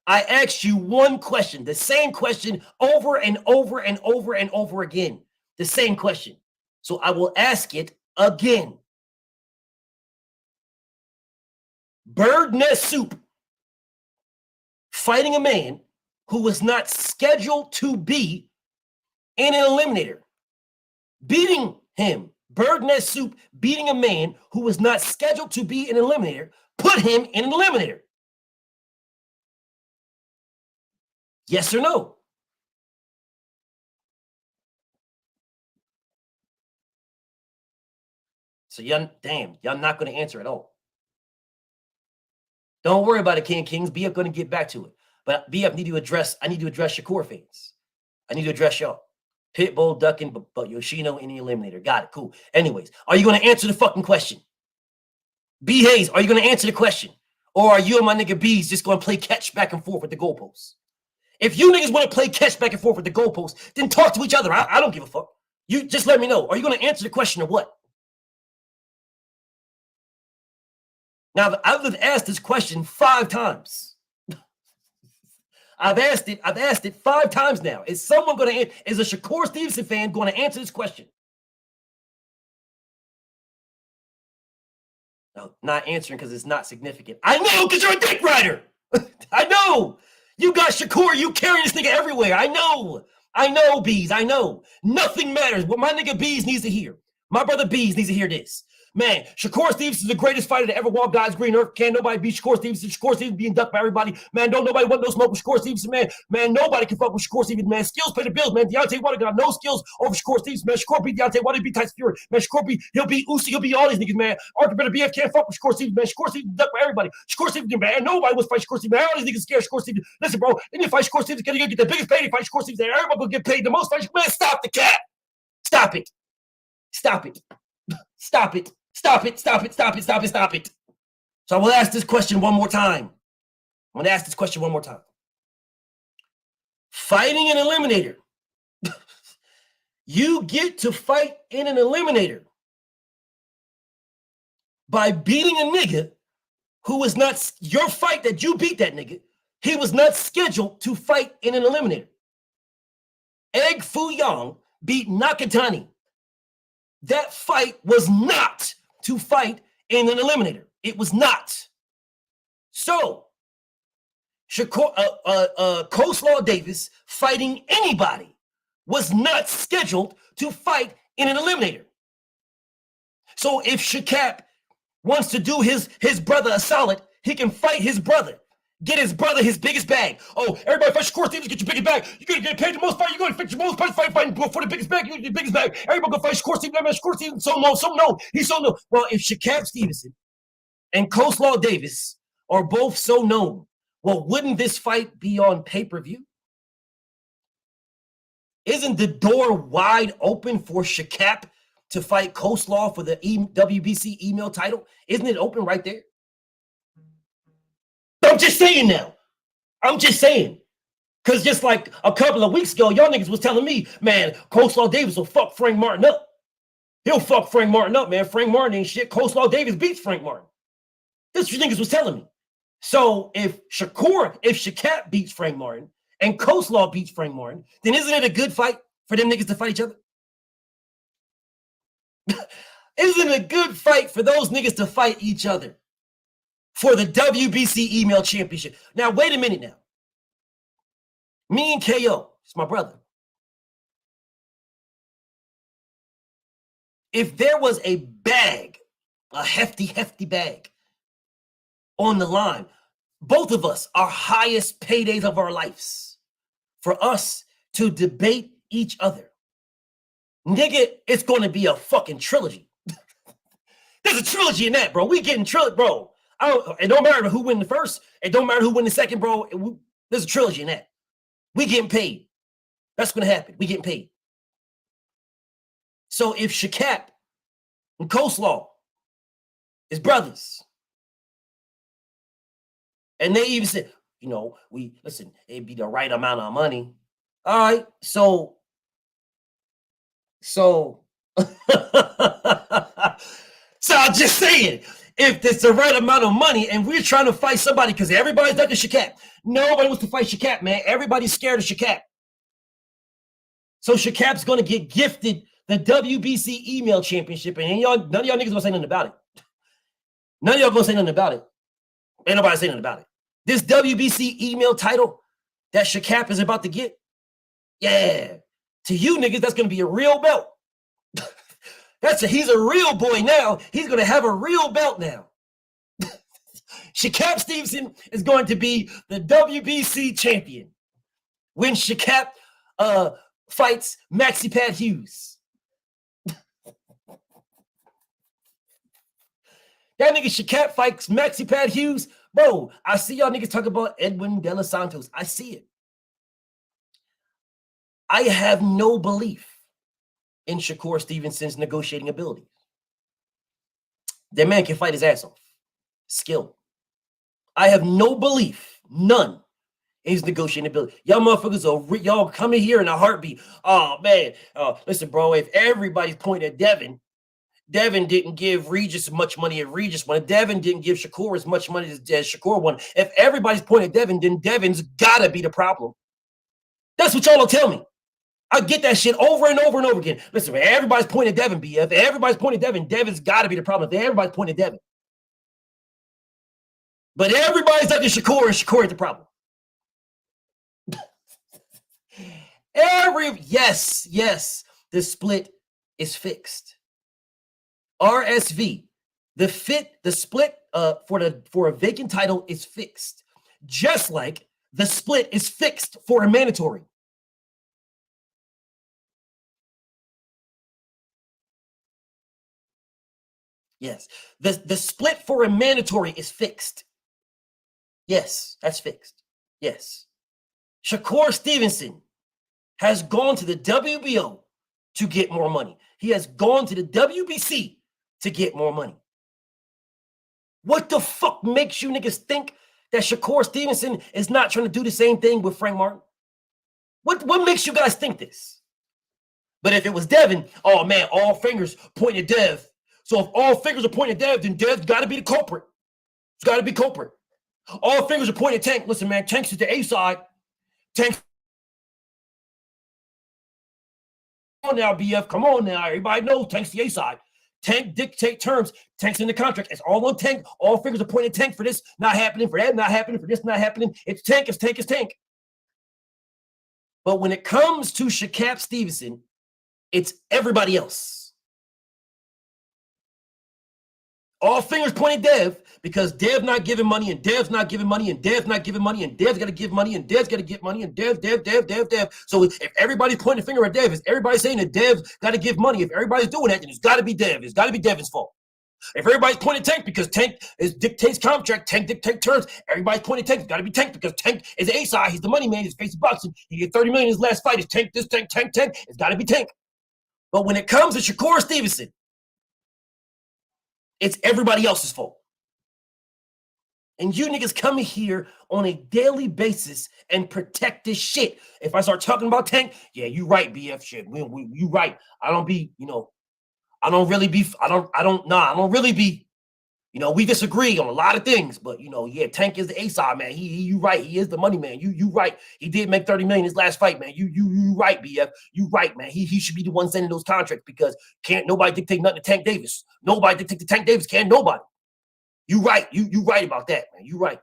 S1: I asked you one question, the same question over and over and over and over again. The same question. So I will ask it again. Bird Nest Soup fighting a man who was not scheduled to be in an eliminator. Beating him. Bird Nest Soup beating a man who was not scheduled to be an eliminator, put him in an eliminator. Yes or no? So y'all not going to answer at all. Don't worry about it, Kings. BF going to get back to it. But BF I need to address Shakur fans. I need to address y'all. Pitbull ducking, but Yoshino in the eliminator. Got it. Cool. Anyways, are you going to answer the fucking question? B Hayes, are you going to answer the question? Or are you and my nigga B's just going to play catch back and forth with the goalposts? If you niggas want to play catch back and forth with the goalposts, then talk to each other. I don't give a fuck. You just let me know. Are you going to answer the question or what? Now, I've asked this question 5 times. I've asked it 5 times now. Is someone going to, is a Shakur Stevenson fan going to answer this question? No, not answering because it's not significant. I know, because you're a dick rider. I know. You got Shakur, you carrying this nigga everywhere. I know, B's, I know. Nothing matters. What my nigga B's needs to hear. My brother B's needs to hear this. Man, Shakur Stevenson is the greatest fighter to ever walk God's green earth. Can't nobody beat Shakur Stevenson. Shakur Stevenson being ducked by everybody. Man, don't nobody want no smoke with Shakur Stevenson, man. Man, nobody can fuck with Shakur Stevenson, man. Skills pay the bills, man. Deontay Wilder got no skills over Shakur Stevenson, man. Shakur beat Deontay Wilder, beat Tyson Fury. Man, he'll beat Usyk, he'll beat all these niggas, man. Arthur better BF can't fuck with Shakur Stevenson, man. Shakur Stevenson ducked by everybody. Shakur Stevenson, man. Nobody wants to fight Shakur Stevenson, man. All these niggas scared Shakur Stevenson. Listen, bro, then you fight Shakur Stevenson, you're gonna get the biggest payday fight Shakur Stevenson. Everybody gonna get paid the most fight. Man, stop the cap. Stop it. Stop it. Stop it. Stop it, stop it, stop it, stop it, stop it. So I will ask this question one more time. I'm going to ask this question one more time. Fighting an eliminator. You get to fight in an eliminator by beating a nigga who was not, your fight that you beat that nigga, he was not scheduled to fight in an eliminator. Egg Foo Young beat Nakatani. That fight was not to fight in an eliminator. It was not. So, Shakur, Coleslaw Davis fighting anybody was not scheduled to fight in an eliminator. So if Cashapp wants to do his brother a solid, he can fight his brother. Get his brother his biggest bag. Oh, everybody fight Shakur Stevens, get your biggest bag. You're going to get paid the most fight. You're going to fit your most fighting for the biggest bag. You get your biggest bag. Everybody going to fight Shakur Stevens. Shakur Stevens, so no. He's so no. Well, if Cashapp Stevenson and Coleslaw Davis are both so known, well, wouldn't this fight be on pay-per-view? Isn't the door wide open for Cashapp to fight Coleslaw for the WBC email title? Isn't it open right there? I'm just saying now. I'm just saying. Because just like a couple of weeks ago, y'all niggas was telling me, man, Coleslaw Davis will fuck Frank Martin up. He'll fuck Frank Martin up, man. Frank Martin ain't shit. Coleslaw Davis beats Frank Martin. This what you niggas was telling me. So if Cashapp beats Frank Martin and Coleslaw beats Frank Martin, then isn't it a good fight for them niggas to fight each other? Isn't it a good fight for those niggas to fight each other for the WBC email championship? Now, wait a minute now. Me and KO, it's my brother. If there was a bag, a hefty bag on the line, both of us, our highest paydays of our lives, for us to debate each other, nigga, it's going to be a fucking trilogy. There's a trilogy in that, bro. We getting trilogy, bro. It don't matter who win the first. It don't matter who win the second, bro. There's a trilogy in that. We getting paid. That's going to happen. We getting paid. So if Cashapp and Coleslaw is brothers, and they even said, listen, it'd be the right amount of money. All right, so I'm just saying, if it's the right amount of money and we're trying to fight somebody because everybody's like a Cashapp. Nobody wants to fight Cashapp, man. Everybody's scared of Cashapp. So Cashapp's going to get gifted the WBC email championship, and none of y'all niggas gonna say nothing about it. None of y'all gonna say nothing about it. Ain't nobody say nothing about it. This WBC email title that Cashapp is about to get, yeah, to you niggas, that's gonna be a real belt. He's a real boy now. He's gonna have a real belt now. Cashapp Stevenson is going to be the WBC champion when Cashapp fights Maxi Pad Hughes. That nigga Cashapp fights Maxi Pad Hughes. Bro, I see y'all niggas talk about Edwin De Los Santos. I see it. I have no belief in Shakur Stevenson's negotiating abilities. That man can fight his ass off. Skill. I have no belief, none, in his negotiating ability. Y'all motherfuckers y'all coming here in a heartbeat. Oh, man. Listen, bro, if everybody's pointing at Devin didn't give Regis as much money as Regis won. Devin didn't give Shakur as much money as Shakur won. If everybody's pointing at Devin, then Devin's got to be the problem. That's what y'all will tell me. I get that shit over and over and over again. Listen, man, everybody's pointing at Devin, BF. If everybody's pointing at Devin, Devin's got to be the problem. If everybody's pointing at Devin. But everybody's like Shakur, and Shakur is the problem. Yes, the split is fixed. RSV, the split for a vacant title is fixed, just like the split is fixed for a mandatory. Yes, the split for a mandatory is fixed. Yes, that's fixed. Yes, Shakur Stevenson has gone to the WBO to get more money. He has gone to the WBC to get more money. What the fuck makes you niggas think that Shakur Stevenson is not trying to do the same thing with Frank Martin? What makes you guys think this? But if it was Devin, oh man, all fingers point at Dev. So if all fingers are pointing at Dev, then Dev's got to be the culprit. It's got to be culprit. All fingers are pointing at Tank. Listen, man, Tank's is the A side. Tank's on now, BF. Come on now. Everybody knows Tank's the A side. Tank dictate terms. Tank's in the contract. It's all on Tank. All fingers are pointing at Tank for this not happening, for that not happening, for this not happening. It's Tank, it's Tank, it's Tank. But when it comes to Shakur Stevenson, it's everybody else. All fingers pointing Dev because Dev not giving money and Dev's not giving money and Dev's not giving money and Dev's got to give money and Dev's got to give money and Dev. So if everybody's pointing the finger at Dev, is everybody saying that Dev's got to give money? If everybody's doing that, then it's got to be Dev. It's got to be Devin's fault. If everybody's pointing Tank because Tank dictates contract, Tank dictates terms, everybody's pointing Tank. It's got to be Tank because Tank is the A-side. He's the money man. He's facing boxing. He get 30 million in his last fight. It's Tank, this Tank. It's got to be Tank. But when it comes to Shakur Stevenson, it's everybody else's fault. And you niggas coming here on a daily basis and protect this shit. If I start talking about Tank, yeah, you right, BF shit. You right. I don't be, I don't really be, we disagree on a lot of things, but yeah, Tank is the A-side, man. You right. He is the money man. You right. He did make 30 million his last fight, man. You right, BF. You right, man. He should be the one sending those contracts because can't nobody dictate nothing to Tank Davis. Nobody dictate to Tank Davis, can't nobody. You right. You right about that, man. You right.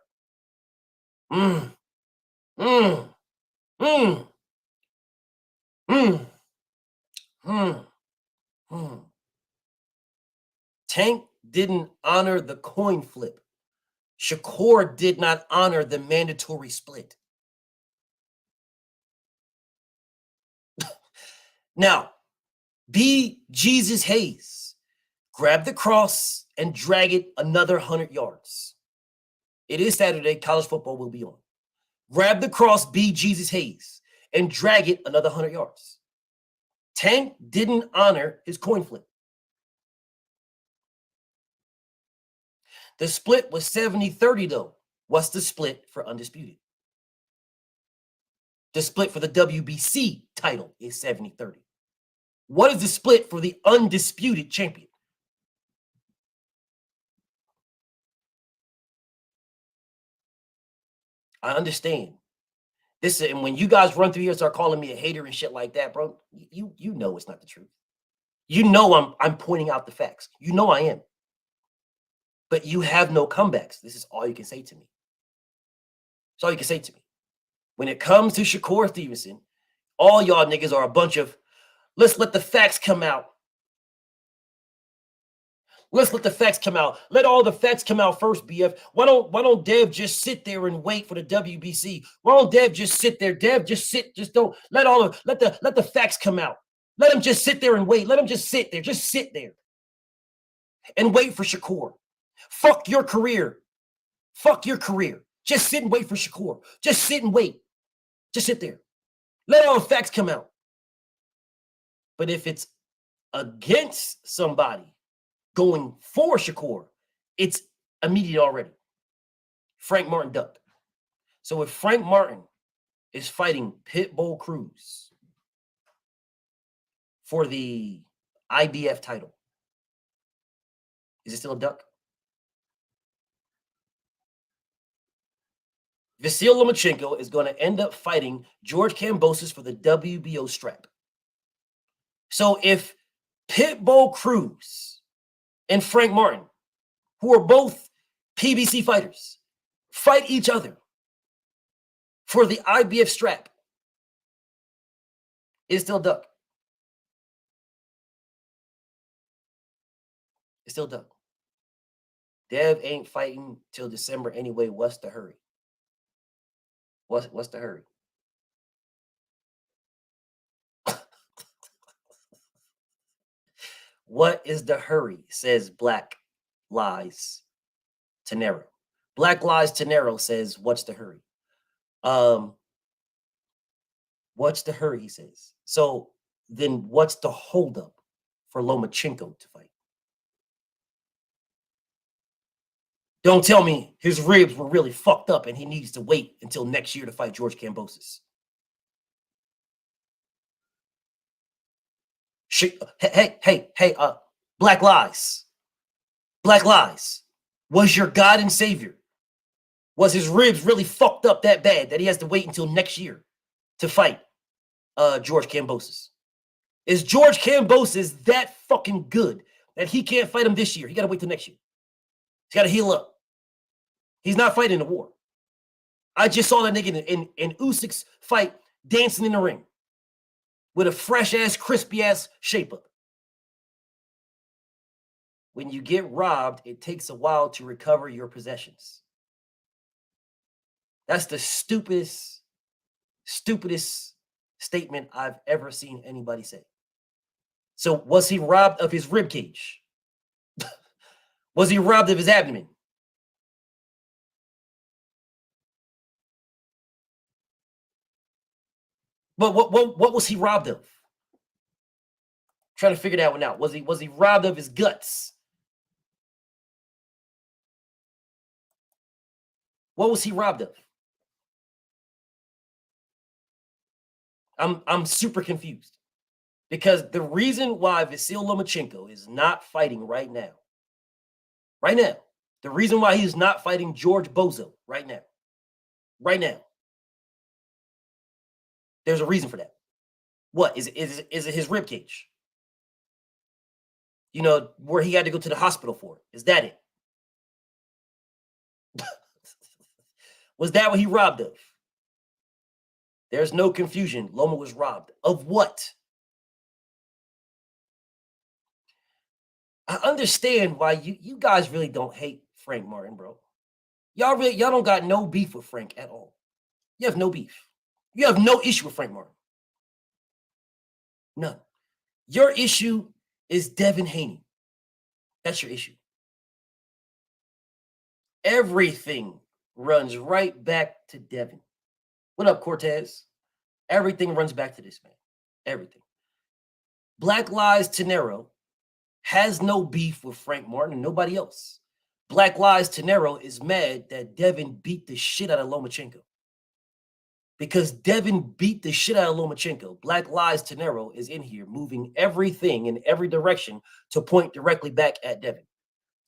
S1: Tank didn't honor the coin flip. Shakur did not honor the mandatory split. Now, B. Jesus Hayes, grab the cross and drag it another 100 yards. It is Saturday. College football will be on. Grab the cross, B. Jesus Hayes, and drag it another 100 yards. Tank didn't honor his coin flip. The split was 70-30, though. What's the split for Undisputed? The split for the WBC title is 70-30. What is the split for the Undisputed champion? I understand. And when you guys run through here and start calling me a hater and shit like that, bro, you know it's not the truth. You know I'm pointing out the facts. You know I am. But you have no comebacks. This is all you can say to me. That's all you can say to me. When it comes to Shakur Stevenson, all y'all niggas are a bunch of, let's let the facts come out. Let's let the facts come out. Let all the facts come out first, BF. Why don't Dev just sit there and wait for the WBC? Why don't Dev just sit there? Dev, just sit. Just don't let the facts come out. Let him just sit there and wait. Let him just sit there. Just sit there and wait for Shakur. Fuck your career. Fuck your career. Just sit and wait for Shakur. Just sit and wait. Just sit there. Let all the facts come out. But if it's against somebody going for Shakur, it's immediate already. Frank Martin ducked. So if Frank Martin is fighting Pitbull Cruz for the IBF title, is it still a duck? Vasyl Lomachenko is going to end up fighting George Kambosos for the WBO strap. So if Pitbull Cruz and Frank Martin, who are both PBC fighters, fight each other for the IBF strap, it's still a duck. It's still a duck. Dev ain't fighting till December anyway. What's the hurry? What's the hurry? What is the hurry? Says Black Lies Tenero. Black Lies Tenero says, what's the hurry? What's the hurry, he says. So then what's the holdup for Lomachenko to fight? Don't tell me his ribs were really fucked up and he needs to wait until next year to fight George Kambosos. Hey, Black Lies. Black Lies. Was your God and Savior? Was his ribs really fucked up that bad that he has to wait until next year to fight George Kambosos? Is George Kambosos that fucking good that he can't fight him this year. He got to wait till next year. He's got to heal up. He's not fighting the war. I just saw that nigga in Usyk's fight dancing in the ring with a fresh-ass, crispy-ass shape-up. When you get robbed, it takes a while to recover your possessions. That's the stupidest statement I've ever seen anybody say. So was he robbed of his rib cage? Was he robbed of his abdomen? But what was he robbed of? Trying to figure that one out. Was he robbed of his guts? What was he robbed of? I'm super confused. Because the reason why Vasyl Lomachenko is not fighting right now, the reason why he's not fighting George Bozo right now, there's a reason for that. What is it his rib cage? You know, where he had to go to the hospital for? Is that it? Was that what he robbed of? There's no confusion. Loma was robbed of what? I understand why you guys really don't hate Frank Martin, bro. Y'all don't got no beef with Frank at all. You have no beef. You have no issue with Frank Martin. None. Your issue is Devin Haney. That's your issue. Everything runs right back to Devin. What up, Cortez? Everything runs back to this man. Everything. Black Lives Tenero has no beef with Frank Martin and nobody else. Black Lives Tenero is mad that Devin beat the shit out of Lomachenko. Because Devin beat the shit out of Lomachenko, Black Lives Tenero is in here moving everything in every direction to point directly back at Devin.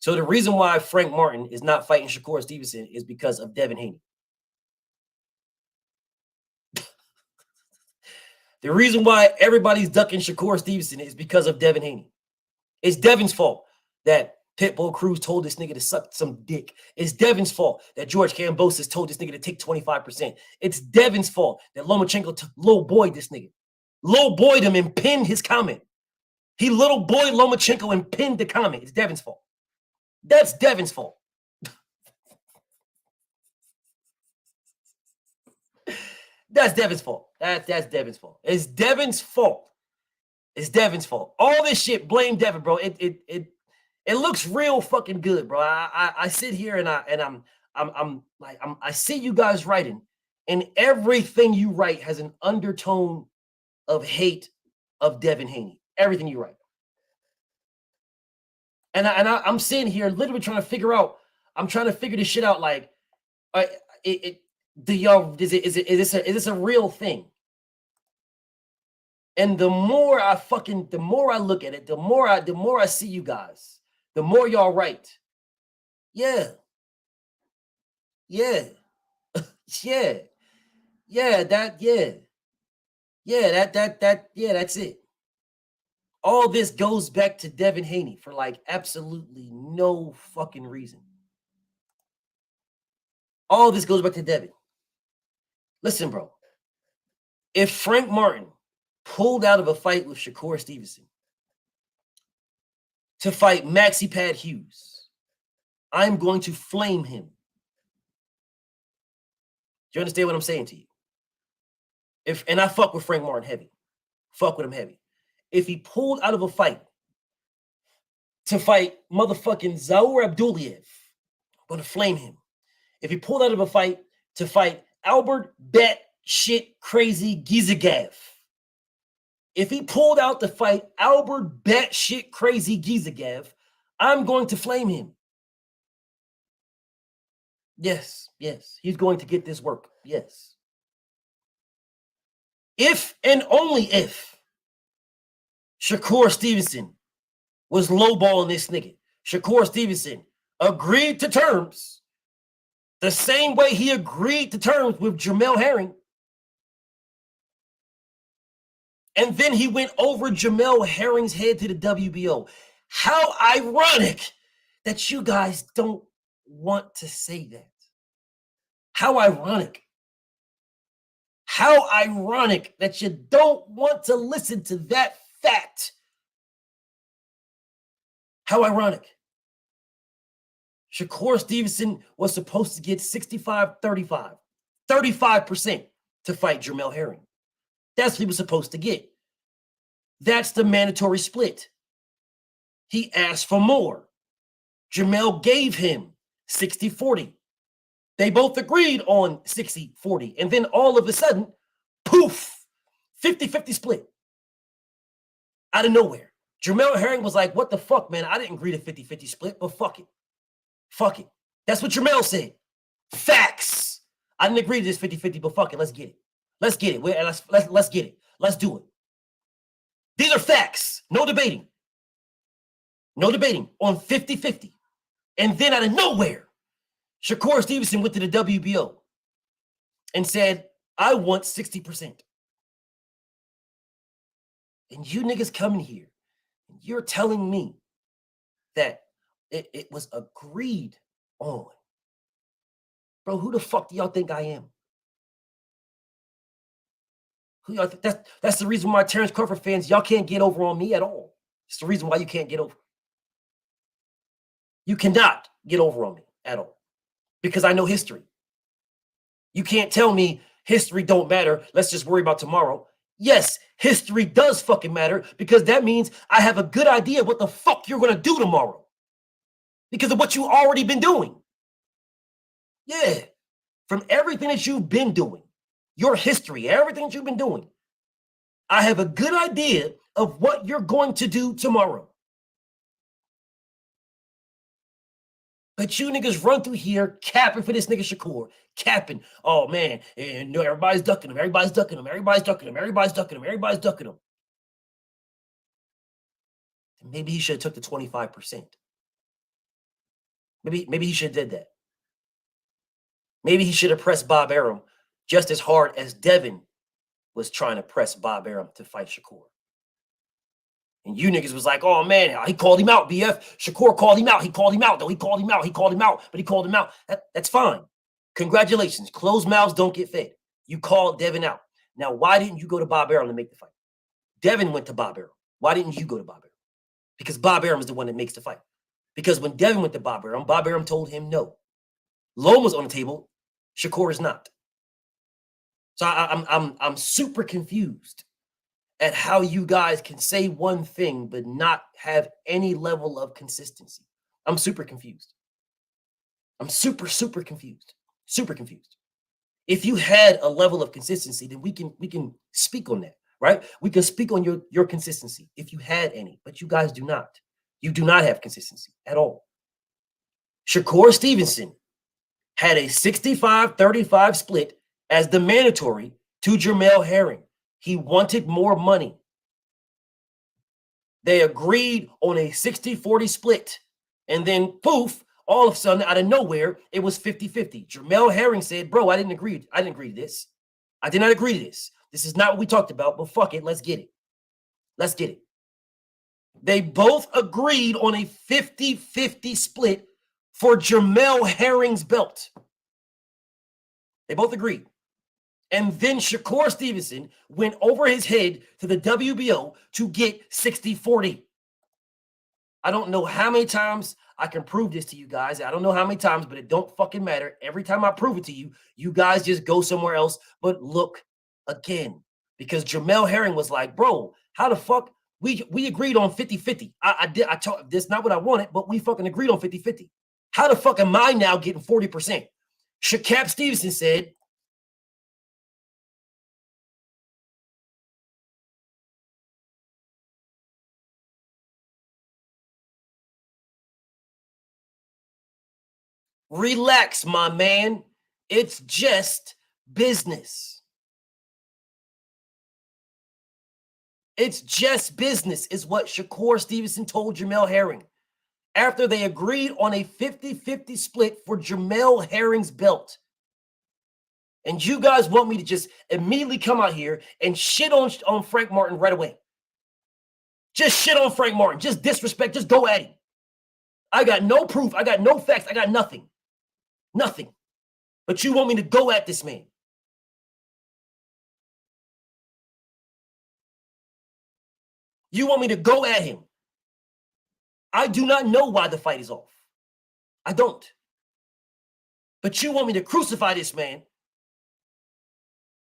S1: So the reason why Frank Martin is not fighting Shakur Stevenson is because of Devin Haney. The reason why everybody's ducking Shakur Stevenson is because of Devin Haney. It's Devin's fault that Pitbull Cruz told this nigga to suck some dick. It's Devin's fault that George Kambosos told this nigga to take 25%. It's Devin's fault that Lomachenko little boyed this nigga. Little boyed him and pinned his comment. He little boyed Lomachenko and pinned the comment. It's Devin's fault. That's Devin's fault. That's Devin's fault. That's Devin's fault. It's Devin's fault. It's Devin's fault. All this shit, blame Devin, bro. It looks real fucking good, bro. I sit here and I see you guys writing, and everything you write has an undertone of hate of Devin Haney. Everything you write. And I'm sitting here literally trying to figure out. I'm trying to figure this shit out. Like, do y'all is this a real thing? And the more I look at it, the more I see you guys, the more y'all write. Yeah. Yeah. Yeah. Yeah, that's it. All this goes back to Devin Haney for like absolutely no fucking reason. All this goes back to Devin. Listen, bro. If Frank Martin pulled out of a fight with Shakur Stevenson to fight Maxie Pad Hughes, I'm going to flame him. Do you understand what I'm saying to you? And I fuck with Frank Martin heavy. Fuck with him heavy. If he pulled out of a fight to fight motherfucking Zaur Abduliev, I'm going to flame him. If he pulled out of a fight to fight Albert Bet Shit Crazy Gizagav, if he pulled out to fight Albert Bet Shit Crazy Gizagav, I'm going to flame him. Yes, he's going to get this work. Yes. If and only if Shakur Stevenson was lowballing this nigga, Shakur Stevenson agreed to terms the same way he agreed to terms with Jamel Herring. And then he went over Jamel Herring's head to the WBO. How ironic that you guys don't want to say that. How ironic. How ironic that you don't want to listen to that fact. How ironic. Shakur Stevenson was supposed to get 65-35, 35% to fight Jamel Herring. That's what he was supposed to get. That's the mandatory split. He asked for more. Jamel gave him 60-40. They both agreed on 60-40. And then all of a sudden, poof, 50-50 split. Out of nowhere. Jamel Herring was like, what the fuck, man? I didn't agree to 50-50 split, but fuck it. Fuck it. That's what Jamel said. Facts. I didn't agree to this 50-50, but fuck it. Let's get it. Let's get it. Let's get it. Let's do it. These are facts. No debating. No debating on 50-50. And then out of nowhere, Shakur Stevenson went to the WBO and said, I want 60%. And you niggas coming here, and you're telling me that it was agreed on. Bro, who the fuck do y'all think I am? Who y'all that's the reason why Terrence Crawford fans, y'all can't get over on me at all. It's the reason why you can't get over. You cannot get over on me at all. Because I know history. You can't tell me history don't matter. Let's just worry about tomorrow. Yes, history does fucking matter because that means I have a good idea what the fuck you're going to do tomorrow because of what you already been doing. Yeah, from everything that you've been doing, your history, everything that you've been doing, I have a good idea of what you're going to do tomorrow. But you niggas run through here capping for this nigga Shakur. Capping. Oh, man. And everybody's ducking him. Everybody's ducking him. Everybody's ducking him. Everybody's ducking him. Everybody's ducking him. Maybe he should have took the 25%. Maybe he should have did that. Maybe he should have pressed Bob Arum just as hard as Devin was trying to press Bob Arum to fight Shakur. And you niggas was like, oh, man, he called him out, BF. Shakur called him out. He called him out, though. He called him out. He called him out, but he called him out. That's fine. Congratulations. Closed mouths don't get fed. You called Devin out. Now, why didn't you go to Bob Arum to make the fight? Devin went to Bob Arum. Why didn't you go to Bob Arum? Because Bob Arum is the one that makes the fight. Because when Devin went to Bob Arum told him no. Loma's on the table. Shakur is not. So I'm super confused at how you guys can say one thing but not have any level of consistency. I'm super confused. I'm super confused. Super confused. If you had a level of consistency, then we can speak on that, right? We can speak on your consistency if you had any, but you guys do not. You do not have consistency at all. Shakur Stevenson had a 65-35 split as the mandatory to Jamel Herring. He wanted more money. They agreed on a 60-40 split. And then, poof, all of a sudden, out of nowhere, it was 50-50. Jamel Herring said, bro, I didn't agree to this. I did not agree to this. This is not what we talked about, but fuck it, let's get it. Let's get it. They both agreed on a 50-50 split for Jamel Herring's belt. They both agreed. And then Shakur Stevenson went over his head to the WBO to get 60-40. I don't know how many times I can prove this to you guys. I don't know how many times, but it don't fucking matter. Every time I prove it to you, you guys just go somewhere else. But look again, because Jamel Herring was like, bro, how the fuck? We agreed on 50-50. I told this not what I wanted, but we fucking agreed on 50-50. How the fuck am I now getting 40%? Shakur Stevenson said, relax, my man. It's just business. It's just business is what Shakur Stevenson told Jamel Herring after they agreed on a 50-50 split for Jamel Herring's belt. And you guys want me to just immediately come out here and shit on Frank Martin right away. Just shit on Frank Martin. Just disrespect. Just go at him. I got no proof. I got no facts. I got nothing. Nothing. But you want me to go at this man. You want me to go at him. I do not know why the fight is off. I don't. But you want me to crucify this man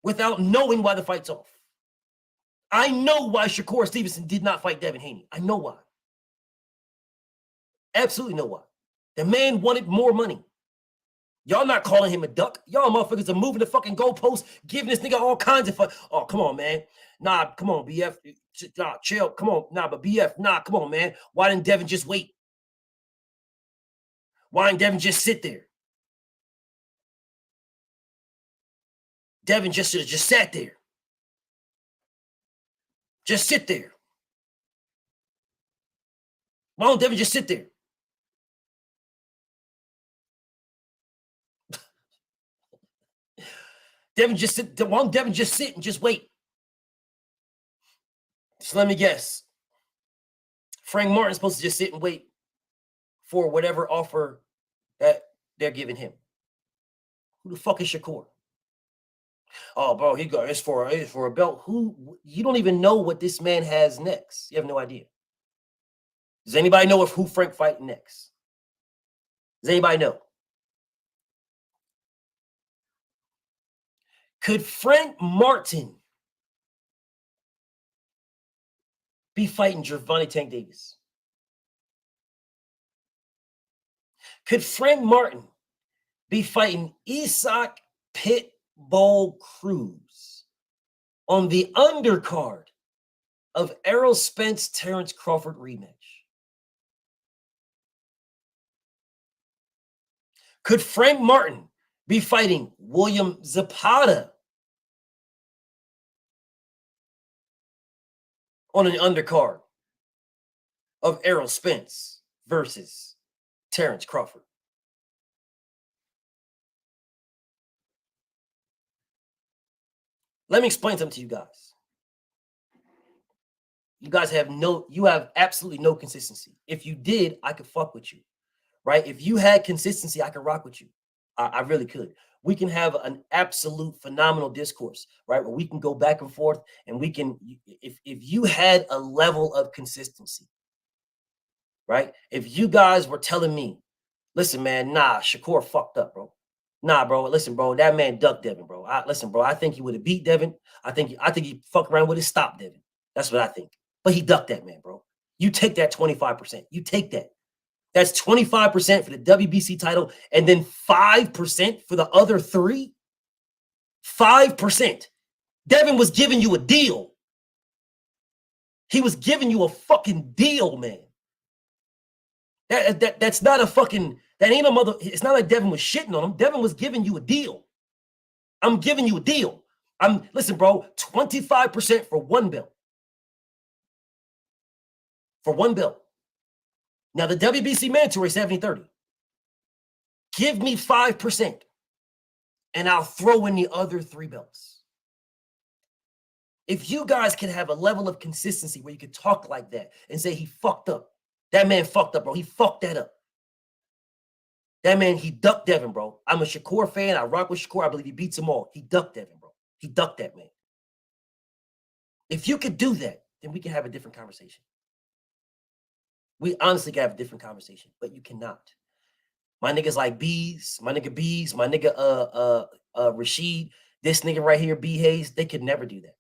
S1: without knowing why the fight's off. I know why Shakur Stevenson did not fight Devin Haney. I know why. Absolutely know why. The man wanted more money. Y'all not calling him a duck. Y'all motherfuckers are moving the fucking goalposts, giving this nigga all kinds of fun. Oh, come on, man. Nah, come on, BF. Nah, chill. Come on. Nah, but BF, nah, come on, man. Why didn't Devin just wait? Why didn't Devin just sit there? Devin just should have just sat there. Just sit there. Why don't Devin just sit there? Devin just sit. Why don't Devin just sit and just wait? So let me guess. Frank Martin's supposed to just sit and wait for whatever offer that they're giving him. Who the fuck is Shakur? Oh, bro, it's for a belt. Who? You don't even know what this man has next. You have no idea. Does anybody know who Frank fighting next? Does anybody know? Could Frank Martin be fighting Gervonta Tank Davis? Could Frank Martin be fighting Isaac Pitbull Cruz on the undercard of Errol Spence Terrence Crawford rematch? Could Frank Martin be fighting William Zapata on an undercard of Errol Spence versus Terrence Crawford? Let me explain something to you guys. You guys have absolutely no consistency. If you did, I could fuck with you, right? If you had consistency, I could rock with you. I really could. We can have an absolute phenomenal discourse, right? Where we can go back and forth, and we can, if you had a level of consistency, right? If you guys were telling me, listen, man, nah, Shakur fucked up, bro. Nah, bro, listen, bro, that man ducked Devin, bro. Listen, bro, I think he would have beat Devin. I think he fucked around with it, stopped Devin. That's what I think. But he ducked that man, bro. You take that 25%. You take that. That's 25% for the WBC title, and then 5% for the other three. 5%. Devin was giving you a deal. He was giving you a fucking deal, man. That's not a fucking, that ain't a mother. It's not like Devin was shitting on him. Devin was giving you a deal. I'm giving you a deal. Listen, bro, 25% for one belt. For one belt. Now, the WBC mandatory is 70-30. Give me 5%, and I'll throw in the other three belts. If you guys can have a level of consistency where you could talk like that and say he fucked up. That man fucked up, bro. He fucked that up. That man, he ducked Devin, bro. I'm a Shakur fan. I rock with Shakur. I believe he beats them all. He ducked Devin, bro. He ducked that man. If you could do that, then we can have a different conversation. We honestly can have a different conversation, but you cannot. My niggas like Bftb'S, my nigga Rashid, this nigga right here, B Hayes, they could never do that.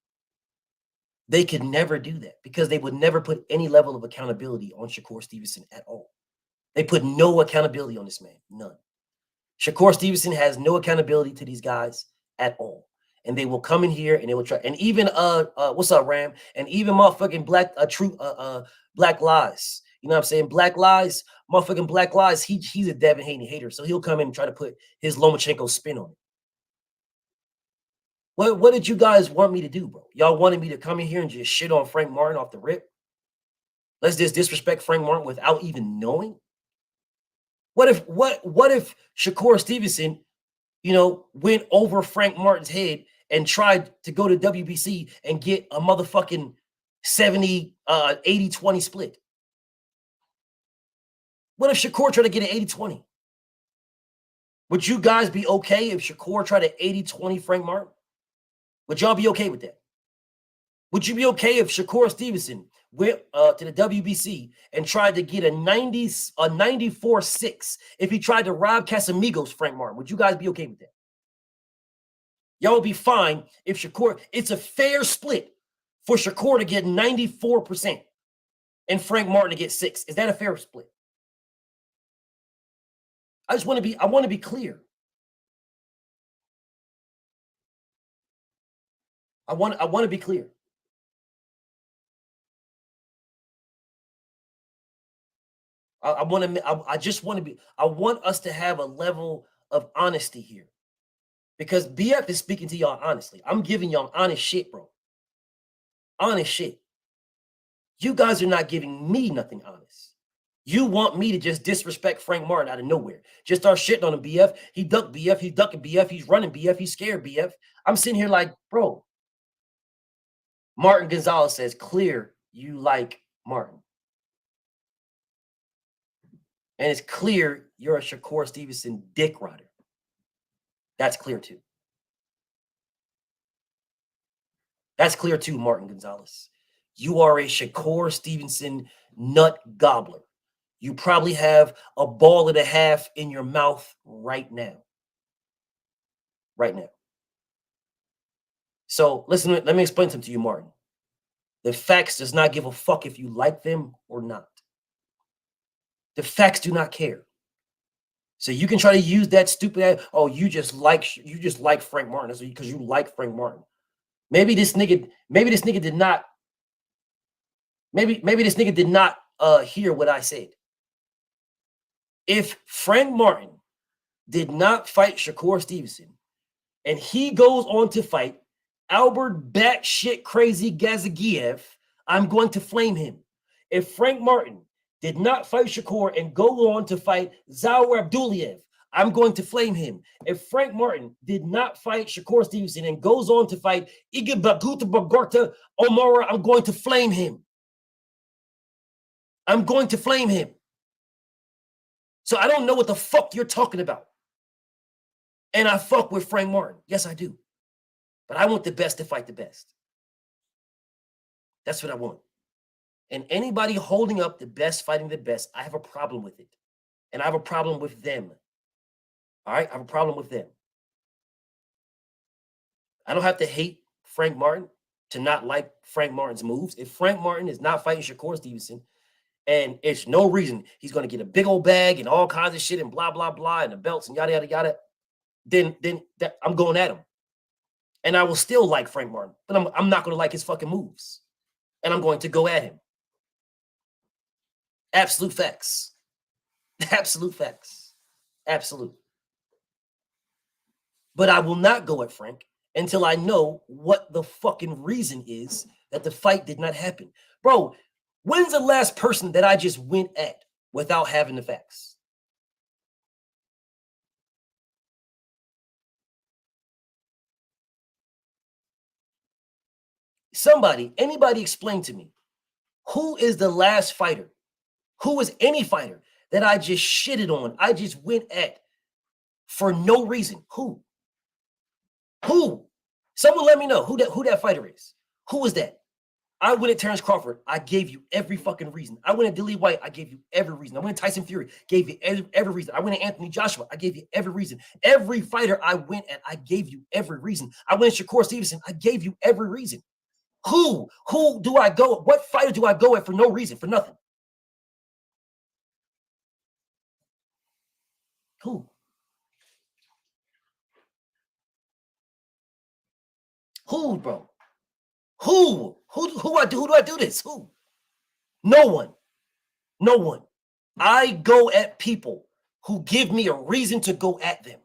S1: They could never do that because they would never put any level of accountability on Shakur Stevenson at all. They put no accountability on this man, none. Shakur Stevenson has no accountability to these guys at all. And they will come in here and they will try. And even what's up, Ram? And even motherfucking Black Lies. You know what I'm saying? Black Lies, motherfucking Black Lies. He's a Devin Haney hater, so he'll come in and try to put his Lomachenko spin on it. What did you guys want me to do, bro? Y'all wanted me to come in here and just shit on Frank Martin off the rip? Let's just disrespect Frank Martin without even knowing? What if Shakur Stevenson, went over Frank Martin's head and tried to go to WBC and get a motherfucking 70, 80-20 split? What if Shakur tried to get an 80-20? Would you guys be okay if Shakur tried an 80-20 Frank Martin? Would y'all be okay with that? Would you be okay if Shakur Stevenson went to the WBC and tried to get a 94-6 if he tried to rob Casamigos Frank Martin? Would you guys be okay with that? Y'all would be fine if Shakur, it's a fair split for Shakur to get 94% and Frank Martin to get 6. Is that a fair split? I want to be clear. I want to be clear. I want us to have a level of honesty here. Because BF is speaking to y'all honestly. I'm giving y'all honest shit, bro. Honest shit. You guys are not giving me nothing honest. You want me to just disrespect Frank Martin out of nowhere. Just start shitting on him, BF. He ducked BF. He's ducking BF. He's running BF. He's scared BF. I'm sitting here like, bro. Martin Gonzalez says, clear you like Martin. And it's clear you're a Shakur Stevenson dick rider. That's clear too. That's clear too, Martin Gonzalez. You are a Shakur Stevenson nut gobbler. You probably have a ball and a half in your mouth right now. Right now. So listen, let me explain something to you, Martin. The facts does not give a fuck if you like them or not. The facts do not care. So you can try to use that stupid, oh, you just like Frank Martin because you like Frank Martin. Maybe this nigga did not. Maybe this nigga did not hear what I said. If Frank Martin did not fight Shakur Stevenson, and he goes on to fight Albert batshit crazy Gazagiev, I'm going to flame him. If Frank Martin did not fight Shakur and go on to fight Zaur Abduliev, I'm going to flame him. If Frank Martin did not fight Shakur Stevenson and goes on to fight Iga Baguta Bagorta Omara, I'm going to flame him. I'm going to flame him. So I don't know what the fuck you're talking about. And I fuck with Frank Martin. Yes, I do. But I want the best to fight the best. That's what I want. And anybody holding up the best, fighting the best, I have a problem with it. And I have a problem with them. All right? I have a problem with them. I don't have to hate Frank Martin to not like Frank Martin's moves. If Frank Martin is not fighting Shakur Stevenson, and it's no reason he's going to get a big old bag and all kinds of shit and blah, blah, blah, and the belts and yada, yada, yada, then I'm going at him. And I will still like Frank Martin, but I'm not going to like his fucking moves. And I'm going to go at him. Absolute facts. Absolute facts. Absolute. But I will not go at Frank until I know what the fucking reason is that the fight did not happen. Bro, when's the last person that I just went at without having the facts? Anybody explain to me, who is the last fighter? Who is any fighter that I just shitted on? I just went at for no reason. Who? Someone let me know who that fighter is. Who was that? I went at Terrence Crawford. I gave you every fucking reason. I went at Dillian White. I gave you every reason. I went at Tyson Fury. Gave you every reason. I went at Anthony Joshua. I gave you every reason. Every fighter I went at, I gave you every reason. I went at Shakur Stevenson. I gave you every reason. Who do I go at? What fighter do I go at for no reason, for nothing? Who? Who, bro? Who do I do this? Who? No one. I go at people who give me a reason to go at them.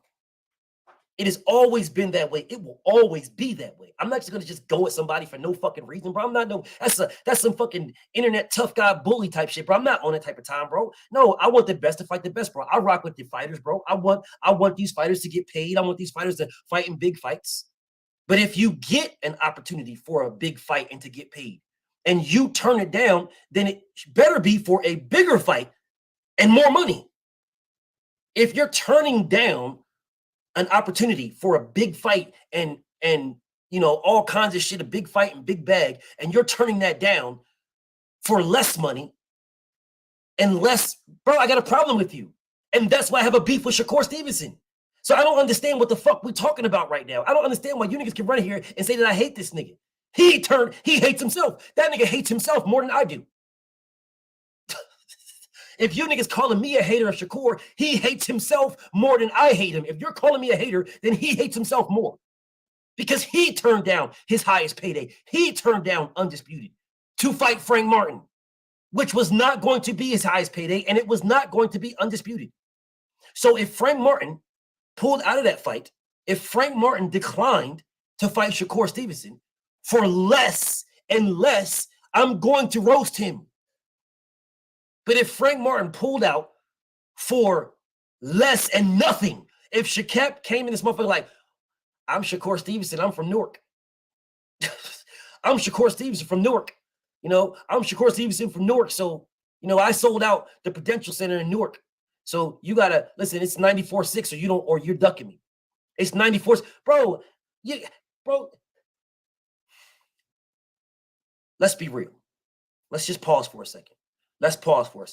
S1: It has always been that way. It will always be that way. I'm not just gonna just go at somebody for no fucking reason, bro. I'm not that's some fucking internet tough guy bully type shit, bro. I'm not on that type of time, bro. No, I want the best to fight the best, bro. I rock with the fighters, bro. I want these fighters to get paid. I want these fighters to fight in big fights. But if you get an opportunity for a big fight and to get paid, and you turn it down, then it better be for a bigger fight and more money. If you're turning down an opportunity for a big fight and all kinds of shit, a big fight and big bag, and you're turning that down for less money and less, bro, I got a problem with you. And that's why I have a beef with Shakur Stevenson. So I don't understand what the fuck we're talking about right now. I don't understand why you niggas can run here and say that I hate this nigga. He hates himself. That nigga hates himself more than I do. If you niggas calling me a hater of Shakur, he hates himself more than I hate him. If you're calling me a hater, then he hates himself more. Because he turned down his highest payday. He turned down Undisputed to fight Frank Martin, which was not going to be his highest payday, and it was not going to be Undisputed. So if Frank Martin pulled out of that fight, if Frank Martin declined to fight Shakur Stevenson for less and less, I'm going to roast him. But if Frank Martin pulled out for less and nothing, if Cashapp came in this motherfucker like, I'm Shakur Stevenson, I'm from Newark. I'm Shakur Stevenson from Newark. I'm Shakur Stevenson from Newark. So, I sold out the Prudential Center in Newark. So you gotta listen, it's 94-6 or you're ducking me. It's 94. Bro, let's be real. Let's just pause for a second. Let's pause for a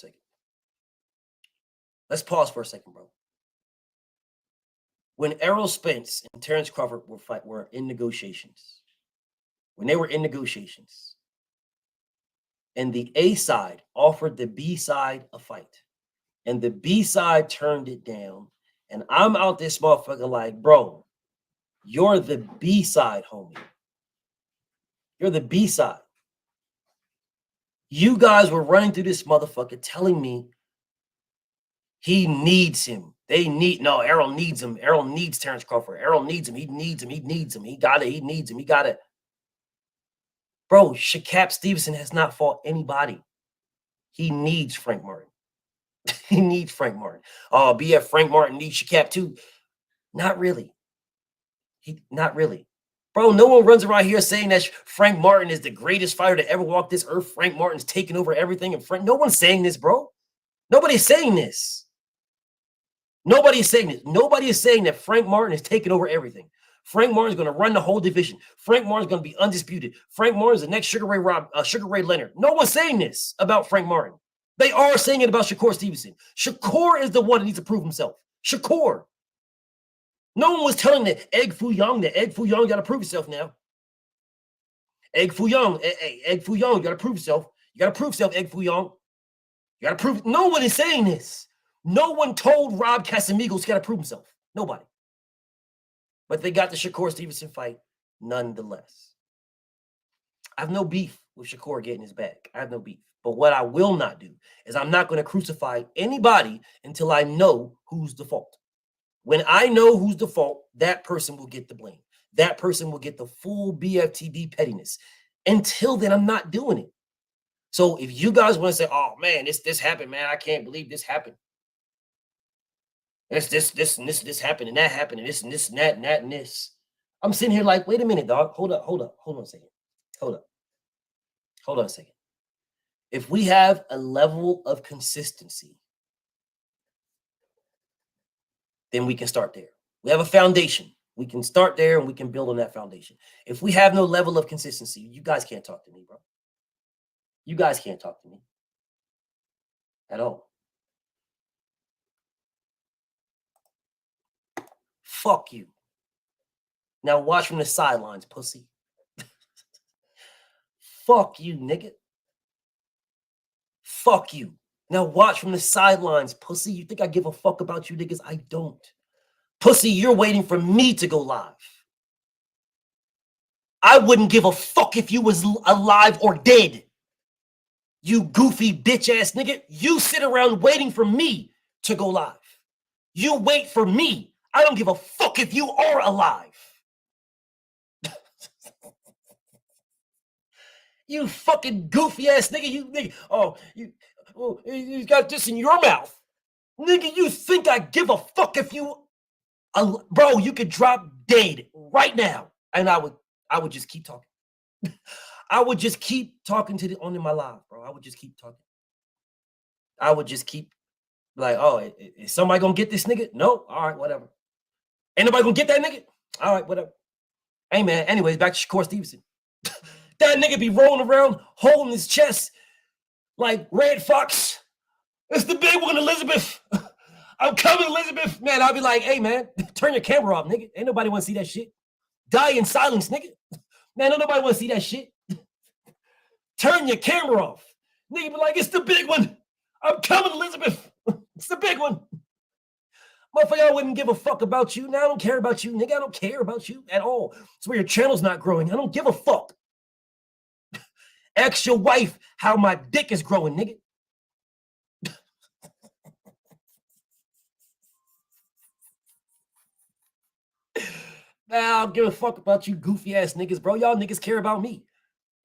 S1: second, bro. When Errol Spence and Terrence Crawford were in negotiations, and the A side offered the B side a fight, and the B side turned it down, and I'm out this motherfucker like, bro, you're the B side, homie. You're the B side. You guys were running through this motherfucker telling me he needs him. Errol needs him. Errol needs Terrence Crawford. Errol needs him. He needs him. He needs him. He got it. He needs him. He got it. Bro, Cashapp Stevenson has not fought anybody. He needs Frank Martin. He needs Frank Martin. Oh, BF Frank Martin needs Cashapp too. Not really. Not really. Bro, no one runs around here saying that Frank Martin is the greatest fighter to ever walk this earth. Frank Martin's taking over everything. And no one's saying this, bro. Nobody's saying this. Nobody is saying this. Nobody is saying that Frank Martin is taking over everything. Frank Martin's going to run the whole division. Frank Martin's going to be undisputed. Frank Martin's the next Sugar Ray Leonard. No one's saying this about Frank Martin. They are saying it about Shakur Stevenson. Shakur is the one that needs to prove himself. Shakur. No one was telling that Egg Foo Young got to prove himself now. Egg Foo Young, you got to prove yourself. You got to prove yourself, Egg Foo Young. You got to prove. No one is saying this. No one told Rob Casamigos he got to prove himself. Nobody. But they got the Shakur Stevenson fight nonetheless. I have no beef with Shakur getting his bag. I have no beef. But what I will not do is I'm not going to crucify anybody until I know who's the fault. When I know who's the fault, that person will get the blame. That person will get the full BFTB pettiness. Until then, I'm not doing it. So if you guys want to say, oh, man, this happened, man, I can't believe this happened. This happened, and that happened, and this, and this, and that, and that, and this. I'm sitting here like, wait a minute, dog. Hold on a second. Hold on a second. If we have a level of consistency, then we can start there. We have a foundation. We can start there and we can build on that foundation. If we have no level of consistency, you guys can't talk to me, bro. You guys can't talk to me at all. Fuck you. Now watch from the sidelines, pussy. Fuck you, nigga. Fuck you. Now watch from the sidelines, pussy. You think I give a fuck about you niggas? I don't. Pussy, you're waiting for me to go live. I wouldn't give a fuck if you was alive or dead. You goofy bitch ass nigga. You sit around waiting for me to go live. You wait for me. I don't give a fuck if you are alive. You fucking goofy ass nigga. You nigga. You got this in your mouth. Nigga, you think I give a fuck if you... bro, you could drop dead right now. And I would just keep talking. I would just keep talking on in my live, bro. I would just keep talking. I would just keep like, oh, is somebody gonna get this nigga? No, all right, whatever. Ain't nobody gonna get that nigga? All right, whatever. Hey man, anyways, back to Shakur Stevenson. That nigga be rolling around, holding his chest like Red Fox. It's the big one, Elizabeth. I'm coming, Elizabeth. Man, I'll be like, hey man, turn your camera off, nigga. Ain't nobody wanna see that shit. Die in silence, nigga. Man, don't nobody wanna see that shit. Turn your camera off. Nigga be like, it's the big one. I'm coming, Elizabeth. It's the big one. Motherfucker, I wouldn't give a fuck about you. Now I don't care about you, nigga. I don't care about you at all. It's where your channel's not growing. I don't give a fuck. Ask your wife how my dick is growing, nigga. Now I don't give a fuck about you goofy ass niggas, bro. Y'all niggas care about me.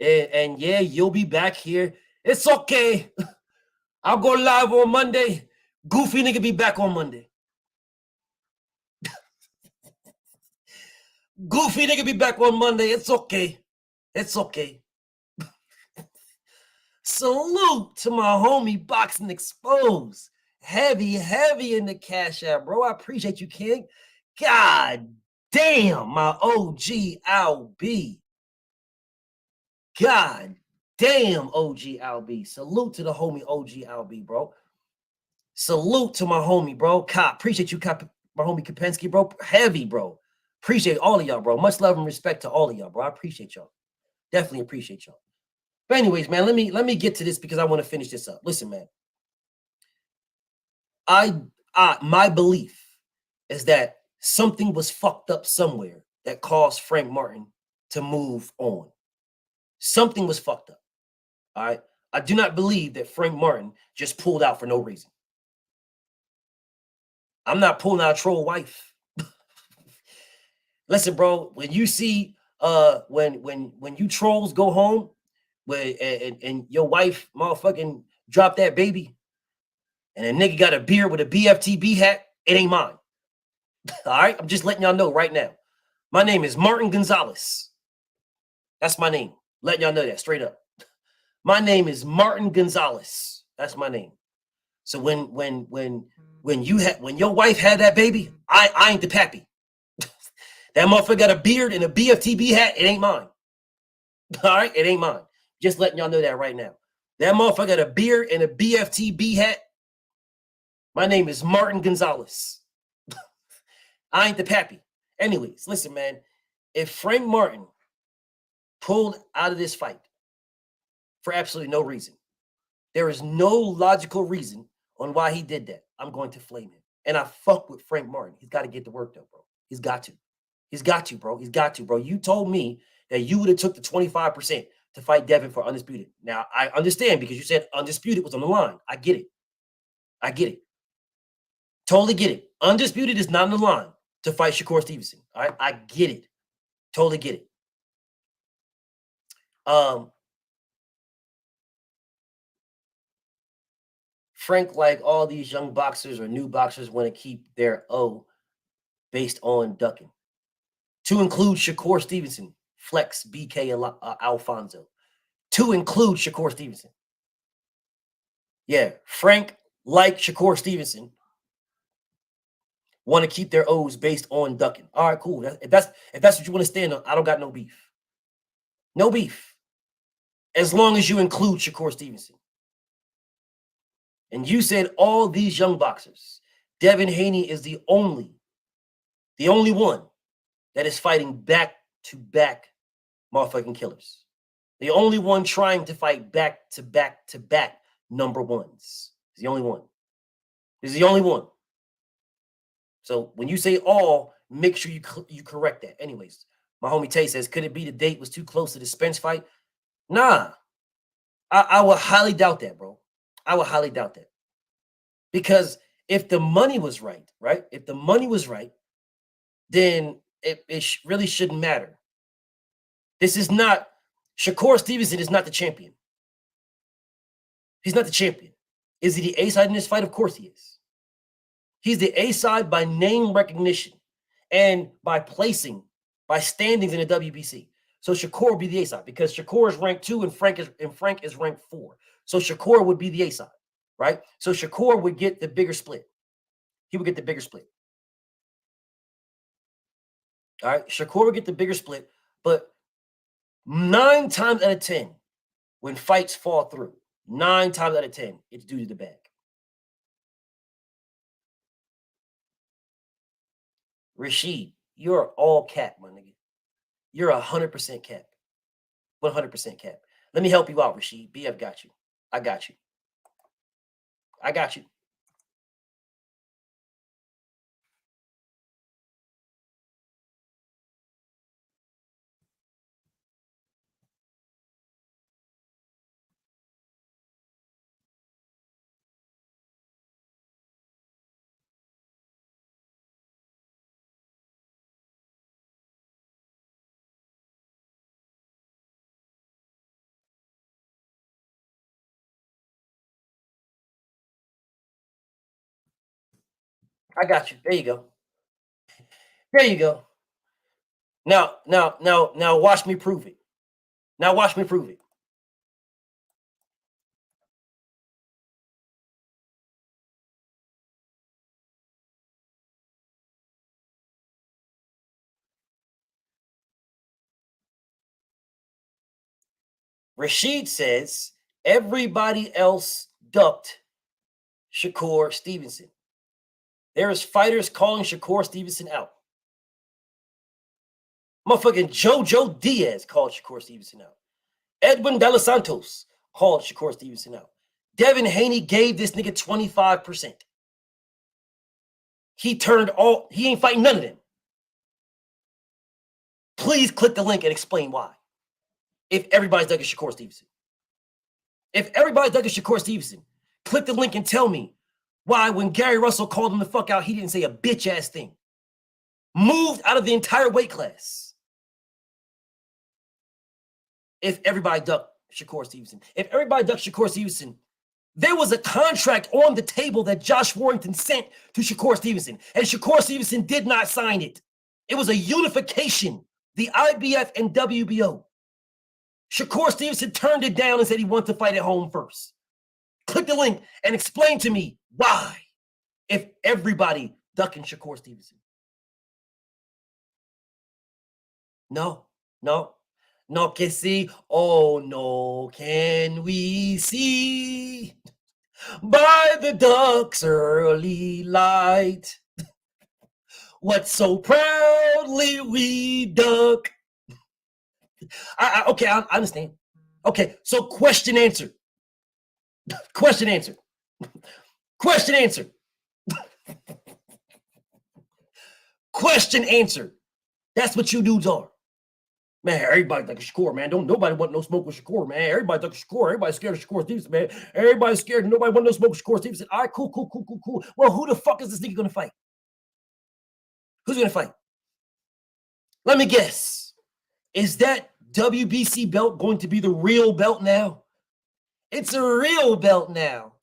S1: And yeah, you'll be back here. It's okay. I'll go live on Monday. Goofy nigga be back on Monday. Goofy nigga be back on Monday. It's okay. It's okay. Salute to my homie Boxing Exposed. Heavy in the Cash App, bro. I appreciate you, King. God damn, my OG LB. God damn, OG LB. Salute to the homie OG LB, bro. Salute to my homie, bro. Cop. Appreciate you, Cop. My homie Kopensky, bro. Heavy, bro. Appreciate all of y'all, bro. Much love and respect to all of y'all, bro. I appreciate y'all. Definitely appreciate y'all. But anyways, man, let me get to this because I want to finish this up. Listen, man. My belief is that something was fucked up somewhere that caused Frank Martin to move on. Something was fucked up. All right. I do not believe that Frank Martin just pulled out for no reason. I'm not pulling out a troll wife. Listen, bro, when you see when you trolls go home and your wife motherfucking drop that baby and a nigga got a beard with a Bftb hat, it ain't mine. All right, I'm just letting y'all know right now. My name is Martin Gonzalez. That's my name. Letting y'all know that straight up. My name is Martin Gonzalez. That's my name. So when your wife had that baby, I ain't the pappy. That motherfucker got a beard and a Bftb hat. It ain't mine. All right, it ain't mine. Just letting y'all know that right now. That motherfucker got a beard and a Bftb hat. My name is Martin Gonzalez. I ain't the pappy. Anyways, listen, man. If Frank Martin pulled out of this fight for absolutely no reason, there is no logical reason on why he did that. I'm going to flame him. And I fuck with Frank Martin. He's got to get to work, though, bro. He's got to. He's got to, bro. He's got to, bro. You told me that you would have took the 25% to fight Devin for Undisputed. Now, I understand because you said Undisputed was on the line. I get it. I get it. Totally get it. Undisputed is not on the line to fight Shakur Stevenson. All right? I get it. Totally get it. Frank, like all these young boxers or new boxers, want to keep their O based on ducking. To include Shakur Stevenson, Flex, BK, Alfonso. To include Shakur Stevenson. Yeah, Frank, like Shakur Stevenson, want to keep their O's based on ducking. All right, cool. If that's what you want to stand on, I don't got no beef. No beef. As long as you include Shakur Stevenson. And you said all these young boxers, Devin Haney is the only one that is fighting back-to-back motherfucking killers. The only one trying to fight back-to-back number ones. He's the only one. He's the only one. So when you say all, make sure you correct that. Anyways, my homie Tay says, could it be the date was too close to the Spence fight? Nah. I would highly doubt that, bro. I would highly doubt that. Because if the money was right? If the money was right, then it really shouldn't matter. This is not, Shakur Stevenson is not the champion. He's not the champion. Is he the A-side in this fight? Of course he is. He's the A-side by name recognition and by standings in the WBC. So Shakur would be the A side because Shakur is ranked 2 and Frank is ranked 4. So Shakur would be the A side, right? So Shakur would get the bigger split. He would get the bigger split. All right, Shakur would get the bigger split, but 9 times out of 10, when fights fall through, 9 times out of 10, it's due to the bag. Rashid, you're all cap, my nigga. You're 100% cap. 100% cap. Let me help you out, Rashid. BF got you. I got you. I got you. I got you. There you go. There you go. Now, watch me prove it. Now, watch me prove it. Rashid says everybody else ducked Shakur Stevenson. There is fighters calling Shakur Stevenson out. Motherfucking Jojo Diaz called Shakur Stevenson out. Edwin De Los Santos called Shakur Stevenson out. Devin Haney gave this nigga 25%. He ain't fighting none of them. Please click the link and explain why. If everybody's ducking Shakur Stevenson. If everybody's ducking Shakur Stevenson, click the link and tell me why when Gary Russell called him the fuck out, he didn't say a bitch-ass thing. Moved out of the entire weight class. If everybody ducked Shakur Stevenson. If everybody ducked Shakur Stevenson, there was a contract on the table that Josh Warrington sent to Shakur Stevenson, and Shakur Stevenson did not sign it. It was a unification, the IBF and WBO. Shakur Stevenson turned it down and said he wanted to fight at home first. Click the link and explain to me why, if everybody ducking Shakur Stevenson. No, que see. Oh, no, can we see by the duck's early light what so proudly we duck? Okay, I understand. Okay, so question answered. Question answered. Question answered. Question answered. That's what you dudes are. Man, everybody like a Shakur, man. Don't nobody want no smoke with Shakur, man. Everybody like a Shakur. Everybody's scared of Shakur Stevenson, man. Everybody's scared. Nobody want no smoke with Shakur Stevenson. All right, cool. Well, who the fuck is this nigga gonna fight? Who's gonna fight? Let me guess. Is that WBC belt going to be the real belt now? It's a real belt now.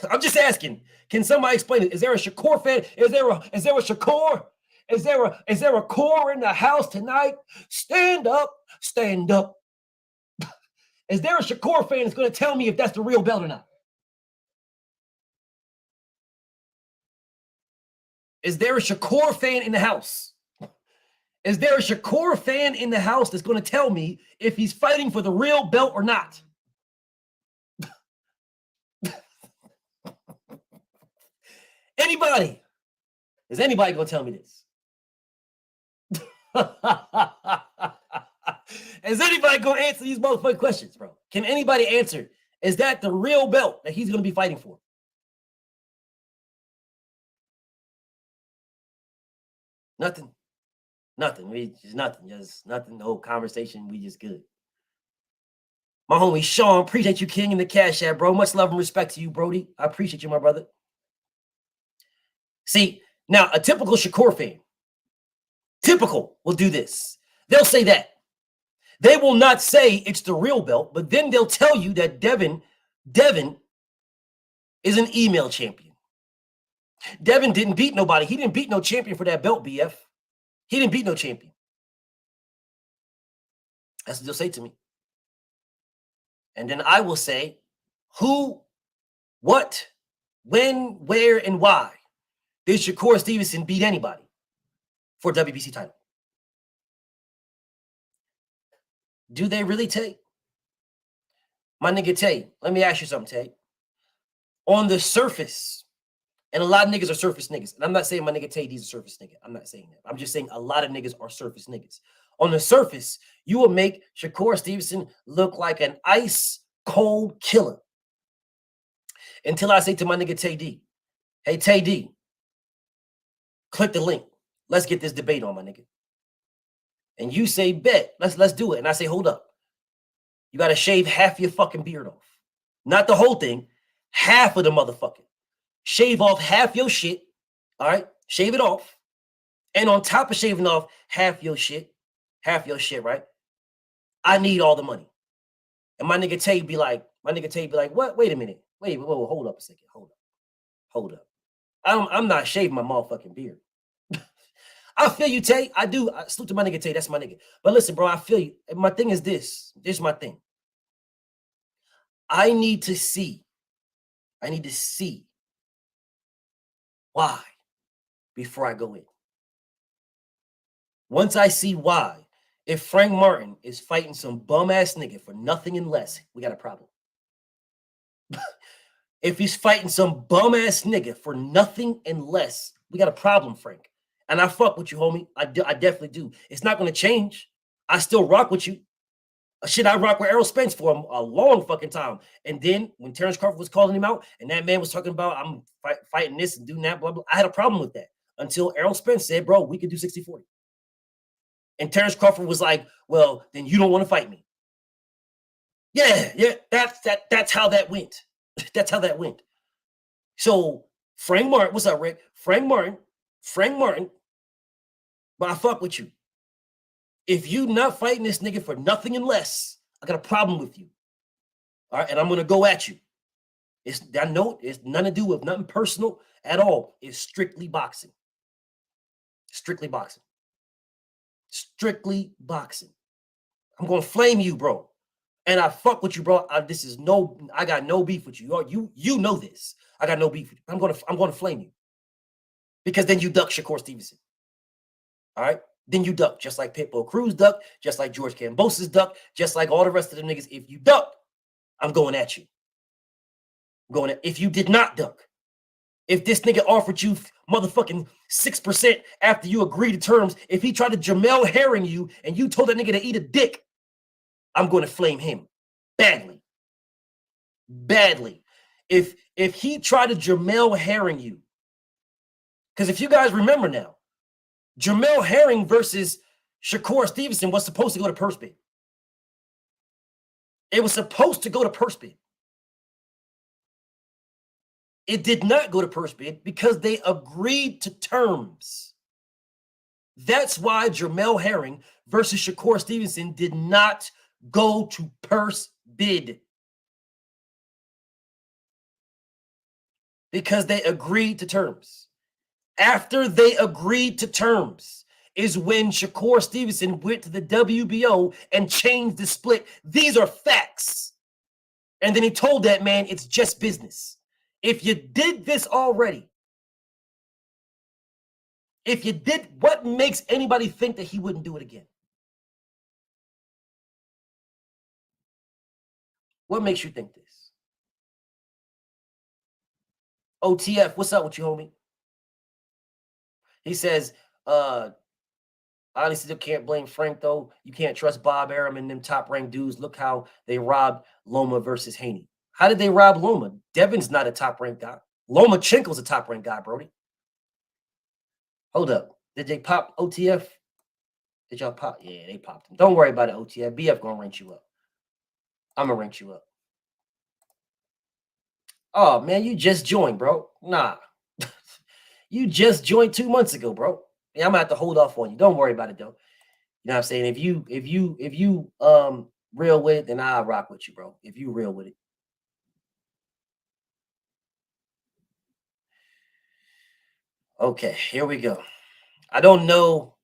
S1: I'm just asking. Can somebody explain it? Is there a Shakur fan? Is there a Shakur? Is there a core in the house tonight? Stand up, stand up. Is there a Shakur fan that's going to tell me if that's the real belt or not? Is there a Shakur fan in the house? Is there a Shakur fan in the house that's going to tell me if he's fighting for the real belt or not? Anybody? Is anybody going to tell me this? Is anybody going to answer these motherfucking questions, bro? Can anybody answer? Is that the real belt that he's going to be fighting for? Nothing. Just nothing. The whole conversation, we just good. My homie Sean, appreciate you, King, in the Cashapp, bro. Much love and respect to you, Brody. I appreciate you, my brother. See, now a typical Shakur fan, will do this. They'll say that. They will not say it's the real belt, but then they'll tell you that Devin is an email champion. Devin didn't beat nobody. He didn't beat no champion for that belt, BF. He didn't beat no champion. That's what they'll say to me. And then I will say, who, what, when, where, and why did Shakur Stevenson beat anybody for WBC title? Do they really, Tay? My nigga Tay, let me ask you something, Tay. On the surface, and a lot of niggas are surface niggas. And I'm not saying my nigga Tay D's a surface nigga. I'm not saying that. I'm just saying a lot of niggas are surface niggas. On the surface, you will make Shakur Stevenson look like an ice cold killer. Until I say to my nigga Tay D, hey Tay D, click the link. Let's get this debate on, my nigga. And you say, bet, let's do it. And I say, hold up. You got to shave half your fucking beard off. Not the whole thing, half of the motherfucking. Shave off half your shit, all right? Shave it off. And on top of shaving off half your shit, right? I need all the money. And my nigga Tay be like, what? Wait a minute. Wait, whoa, hold up a second. Hold up. I'm not shaving my motherfucking beard. I feel you, Tay. I do. I salute to my nigga Tay. That's my nigga. But listen, bro, I feel you. My thing is this. This is my thing. I need to see why before I go in. Once I see why, if Frank Martin is fighting some bum-ass nigga for nothing and less, we got a problem. If he's fighting some bum-ass nigga for nothing and less, we got a problem, Frank. And I fuck with you, homie. I definitely do. It's not going to change. I still rock with you. Shit, I rock with Errol Spence for a long fucking time. And then when Terrence Crawford was calling him out and that man was talking about I'm fighting this and doing that, blah, blah, I had a problem with that until Errol Spence said, bro, we could do 60-40. And Terrence Crawford was like, well, then you don't want to fight me. Yeah, that's how that went. That's how that went. So Frank Martin, what's up, Rick? Frank Martin, but I fuck with you. If you not fighting this nigga for nothing and less, I got a problem with you. All right, and I'm gonna go at you. I know it's nothing to do with nothing personal at all. It's strictly boxing. Strictly boxing. Strictly boxing. I'm gonna flame you, bro. And I fuck with you, bro. I got no beef with you. You know this. I got no beef with you. I'm gonna flame you. Because then you duck Shakur Stevenson. All right? Then you duck, just like Pitbull Cruz duck, just like George Kambosos duck, just like all the rest of the niggas. If you duck, I'm going at you. If you did not duck, if this nigga offered you motherfucking 6% after you agreed to terms, if he tried to Jamel Herring you and you told that nigga to eat a dick, I'm going to flame him badly. Badly. If he tried to Jamel Herring you, because if you guys remember now, Jamel Herring versus Shakur Stevenson was supposed to go to purse bid. It was supposed to go to purse bid. It did not go to purse bid because they agreed to terms. That's why Jamel Herring versus Shakur Stevenson did not go to purse bid. Because they agreed to terms. After they agreed to terms is when Shakur Stevenson went to the WBO and changed the split. These are facts. And then he told that man, it's just business. If you did this already, what makes anybody think that he wouldn't do it again? What makes you think this? OTF, what's up with you, homie? He says, honestly, can't blame Frank, though. You can't trust Bob Arum and them top-ranked dudes. Look how they robbed Loma versus Haney. How did they rob Loma? Devin's not a top-ranked guy. Lomachenko's a top-ranked guy, Brody. Hold up. Did they pop OTF? Did y'all pop? Yeah, they popped him. Don't worry about it, OTF. BF gonna rank you up. I'm gonna rank you up. Oh, man, you just joined, bro. Nah. You just joined 2 months ago, bro. Yeah, I'm gonna have to hold off on you. Don't worry about it, though. You know what I'm saying? If you real with it, then I'll rock with you, bro. If you real with it. Okay, here we go. I don't know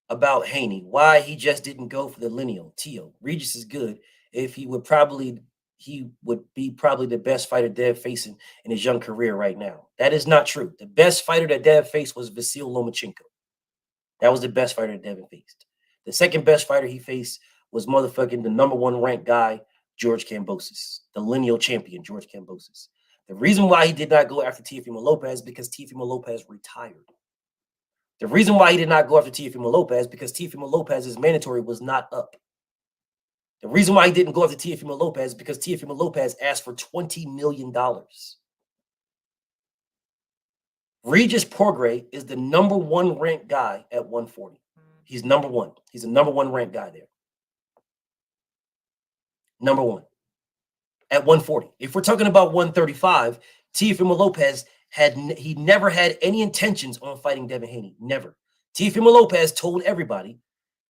S1: about Haney, why he just didn't go for the lineal Tio. Regis is good. If he would be probably the best fighter Dev facing in his young career right now. That is not true. The best fighter that Dev faced was Vasil Lomachenko. That was the best fighter that Devin faced. The second best fighter he faced was motherfucking the number one ranked guy, George Kambosos, the lineal champion, George Kambosos. The reason why he did not go after Teofimo Lopez because Teofimo Lopez retired. The reason why he did not go after Teofimo Lopez because Teofimo Lopez's mandatory was not up. The reason why he didn't go after Teofimo Lopez because Teofimo Lopez asked for $20 million. Regis Prograis is the number one ranked guy at 140. He's number one. He's the number one ranked guy there. Number one at 140. If we're talking about 135, Teofimo Lopez he never had any intentions on fighting Devin Haney. Never. Teofimo Lopez told everybody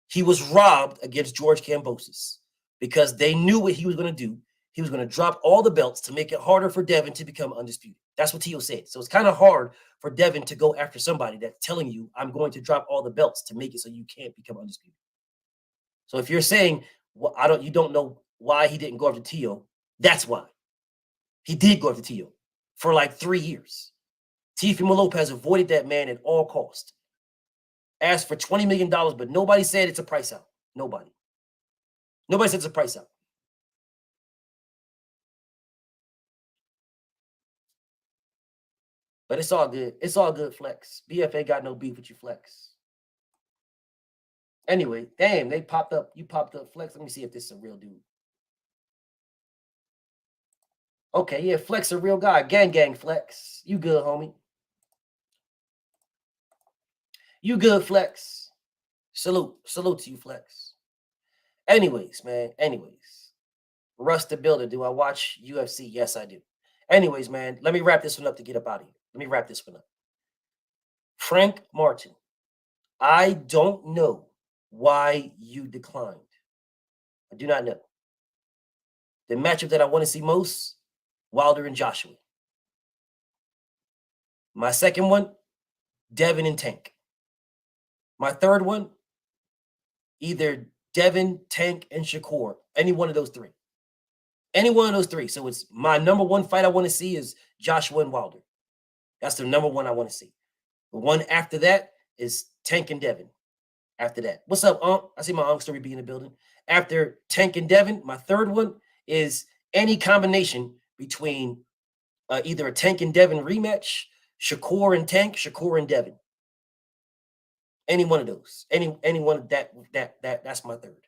S1: he was robbed against George Kambosos because they knew what he was going to do. He was going to drop all the belts to make it harder for Devin to become undisputed. That's what Tio said. So it's kind of hard for Devin to go after somebody that's telling you, I'm going to drop all the belts to make it so you can't become undisputed. So if you're saying, well, you don't know why he didn't go after Tio, that's why. He did go after Tio for like 3 years. Teofimo Lopez avoided that man at all costs. Asked for $20 million, but nobody said it's a price out. Nobody. Nobody said it's a price out. But it's all good. It's all good, Flex. BFA got no beef with you, Flex. Anyway, damn, they popped up. You popped up, Flex. Let me see if this is a real dude. Okay, yeah, Flex a real guy. Gang, Flex. You good, homie. You good, Flex. Salute to you, Flex. Anyways, man. Russ the Builder. Do I watch UFC? Yes, I do. Anyways, man, let me wrap this one up to get up out of here. Let me wrap this one up. Frank Martin, I don't know why you declined. I do not know. The matchup that I want to see most, Wilder and Joshua. My second one, Devin and Tank. My third one, either Devin, Tank, and Shakur. Any one of those three. Any one of those three. So it's my number one fight I want to see is Joshua and Wilder. That's the number one I want to see. The one after that is Tank and Devin. After that. What's up, Unc? I see my Unc story be in the building. After Tank and Devin, my third one is any combination between either a Tank and Devin rematch, Shakur and Tank, Shakur and Devin. Any one of those. Any one of that's my third.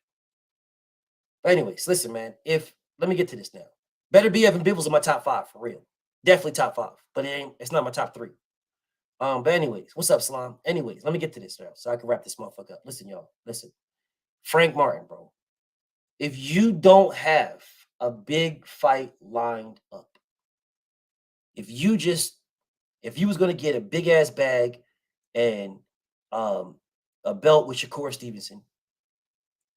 S1: But anyways, listen, man. Let me get to this now. Better be Bftb'S in my top 5 for real. Definitely top 5, but it's not my top 3. But anyways, what's up, Slime? Anyways, let me get to this now so I can wrap this motherfucker up. Listen, y'all. Listen. Frank Martin, bro. If you don't have a big fight lined up, if you was gonna get a big ass bag and a belt with Shakur Stevenson,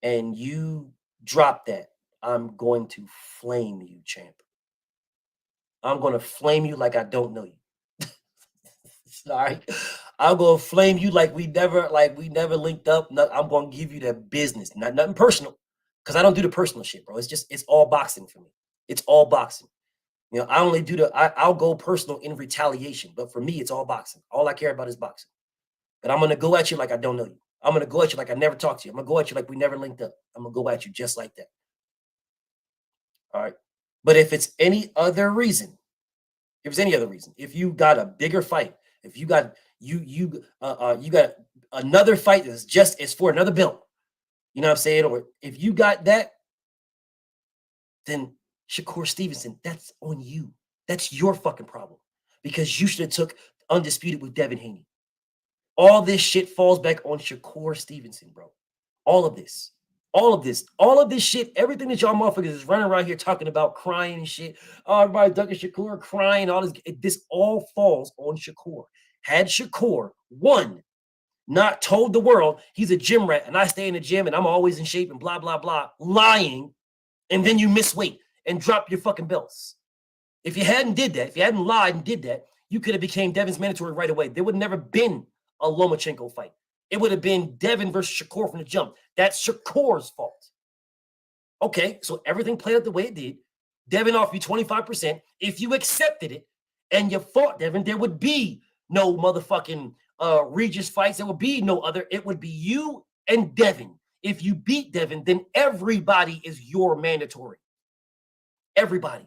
S1: and you drop that, I'm going to flame you, champ. I'm gonna flame you like I don't know you. Sorry. I'm gonna flame you like we never linked up. I'm gonna give you that business, nothing personal, because I don't do the personal shit, bro. It's all boxing for me. It's all boxing. You know, I only do I'll go personal in retaliation, but for me, it's all boxing. All I care about is boxing. But I'm gonna go at you like I don't know you. I'm gonna go at you like I never talked to you. I'm gonna go at you like we never linked up. I'm gonna go at you just like that. All right. But if it's any other reason, if you got a bigger fight, if you got you got another fight it's for another belt, you know what I'm saying? Or if you got that, then Shakur Stevenson, that's on you. That's your fucking problem because you should have took undisputed with Devin Haney. All this shit falls back on Shakur Stevenson, bro. All of this shit, everything that y'all motherfuckers is running around here talking about, crying and shit. Oh, everybody ducking Shakur, crying, all this all falls on Shakur. Had Shakur, one, not told the world he's a gym rat and I stay in the gym and I'm always in shape and blah, blah, blah, lying, and then you miss weight and drop your fucking belts. If you hadn't did that, if you hadn't lied and did that, you could have became Devin's mandatory right away. There would have never been a Lomachenko fight. It would have been Devin versus Shakur from the jump. That's Shakur's fault. Okay, so everything played out the way it did. Devin offered you 25%. If you accepted it and you fought Devin, there would be no motherfucking Regis fights. There would be no other. It would be you and Devin. If you beat Devin, then everybody is your mandatory. Everybody.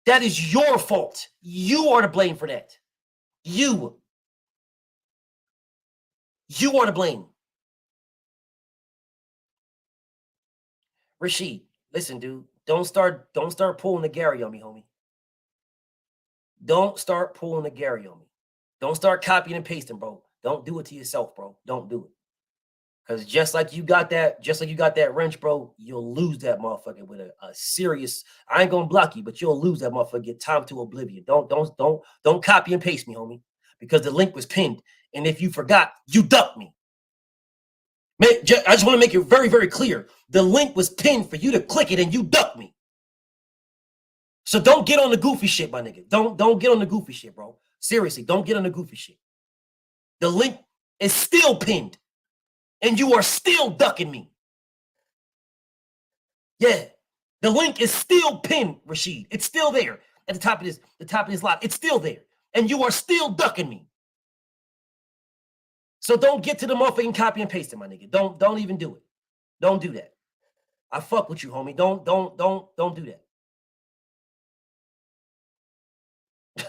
S1: That is your fault. You are to blame for that. You are to blame. Rashid, listen, dude. Don't start pulling the Gary on me, homie. Don't start pulling the Gary on me. Don't start copying and pasting, bro. Don't do it to yourself, bro. Don't do it. Because just like you got that wrench, bro, you'll lose that motherfucker with a serious. I ain't gonna block you, but you'll lose that motherfucker. Get time to oblivion. Don't copy and paste me, homie, because the link was pinned. And if you forgot, you ducked me. Man, I just want to make it very, very clear. The link was pinned for you to click it, and you ducked me. So don't get on the goofy shit, my nigga. Don't get on the goofy shit, bro. Seriously, don't get on the goofy shit. The link is still pinned. And you are still ducking me. Yeah. The link is still pinned, Rashid. It's still there at the top of this live. It's still there. And you are still ducking me. So don't get to the motherfucking copy and paste it, my nigga. Don't even do it. Don't do that. I fuck with you, homie. Don't do that.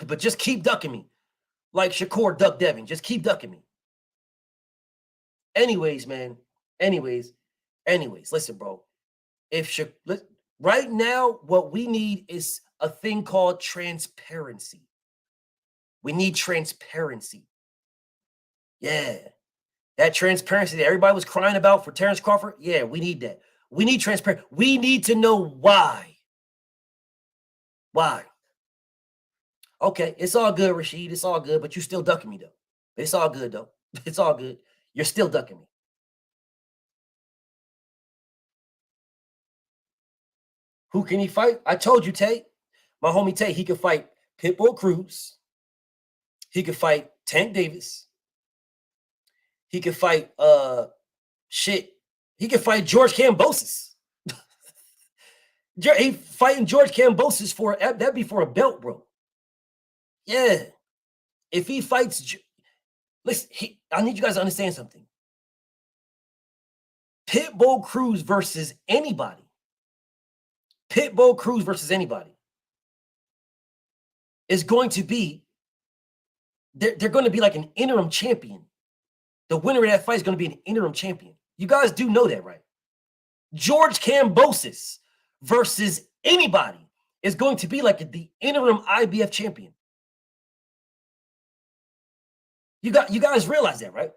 S1: But just keep ducking me. Like Shakur ducked Devin. Just keep ducking me. Anyways, man. Anyways, listen, bro. Right now, what we need is a thing called transparency. We need transparency. Yeah. That transparency that everybody was crying about for Terrence Crawford. Yeah, we need that. We need transparency. We need to know why. Why? Okay, it's all good, Rashid. It's all good, but you still ducking me, though. It's all good, though. It's all good. You're still ducking me. Who can he fight? I told you, Tay. My homie Tay, he could fight Pitbull Cruz. He could fight Tank Davis. He could fight He could fight George Kambosos. He fighting George Kambosos that'd be for a belt, bro. Yeah. If he fights, listen, I need you guys to understand something. Pitbull Cruz versus anybody. Pitbull Cruz versus anybody is going to be, they're going to be like an interim champion. The winner of that fight is going to be an interim champion. You guys do know that, right? George Kambosos versus anybody is going to be like the interim IBF champion. You guys realize that, right?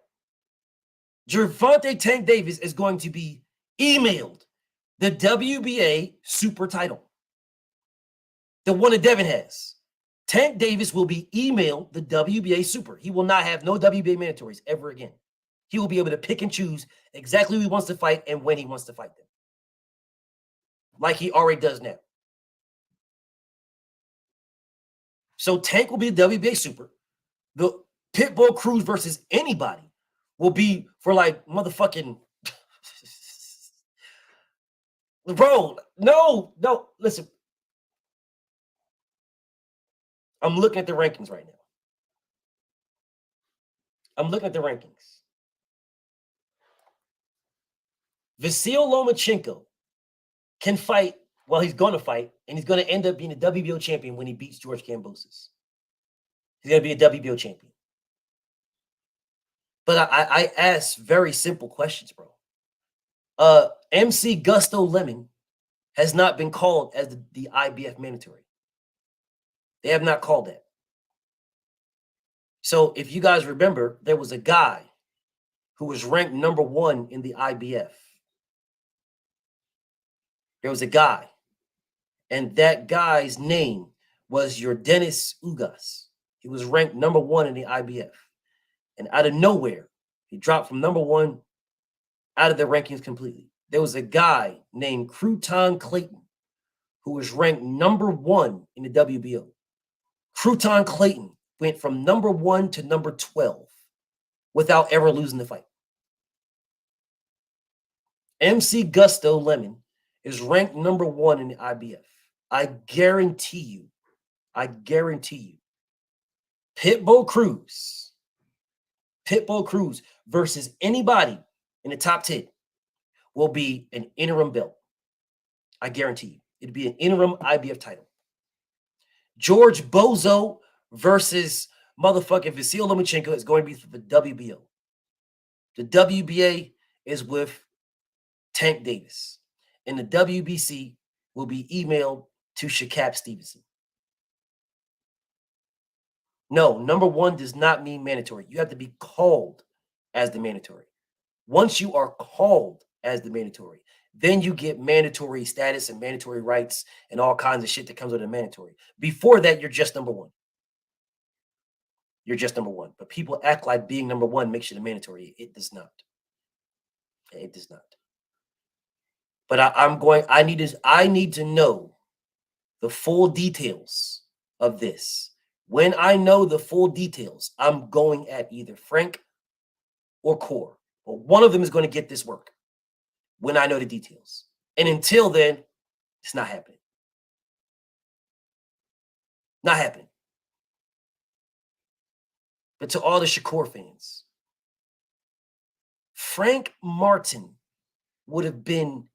S1: Gervonta Tank Davis is going to be emailed the WBA super title, the one that Devin has. Tank Davis will be emailed the WBA super. He will not have no WBA mandatories ever again. He will be able to pick and choose exactly who he wants to fight and when he wants to fight them, like he already does now. So Tank will be the WBA super. The Pitbull Cruz versus anybody will be for like motherfucking bro. No, listen. I'm looking at the rankings right now. Vasil Lomachenko can fight. Well, he's going to fight, and he's going to end up being a WBO champion when he beats George Kambosos. He's going to be a WBO champion. But I ask very simple questions, bro. MC Gusto Lemon has not been called as the IBF mandatory. They have not called that. So if you guys remember, there was a guy who was ranked number 1 in the IBF. There was a guy, and that guy's name was Yordenis Ugas. He was ranked number 1 in the IBF. And out of nowhere, he dropped from number 1 out of the rankings completely. There was a guy named Crouton Clayton who was ranked number 1 in the WBO. Crouton Clayton went from number 1 to number 12. without ever losing the fight. MC Gusto Lemon is ranked number 1 in the IBF. I guarantee you. Pitbull Cruz versus anybody in the top 10 will be an interim belt. I guarantee you. It'd be an interim IBF title. George Bozo versus motherfucking Vasyl Lomachenko is going to be for the WBO. The WBA is with Tank Davis. And the WBC will be emailed to Shakur Stevenson. No, number 1 does not mean mandatory. You have to be called as the mandatory. Once you are called as the mandatory, then you get mandatory status and mandatory rights and all kinds of shit that comes with a mandatory. Before that, you're just number 1. You're just number 1. But people act like being number 1 makes you the mandatory. It does not. It does not. But I need to know the full details of this. When I know the full details, I'm going at either Frank or Core. But one of them is going to get this work when I know the details. And until then, it's not happening. Not happening. But to all the Shakur fans, Frank Martin would have been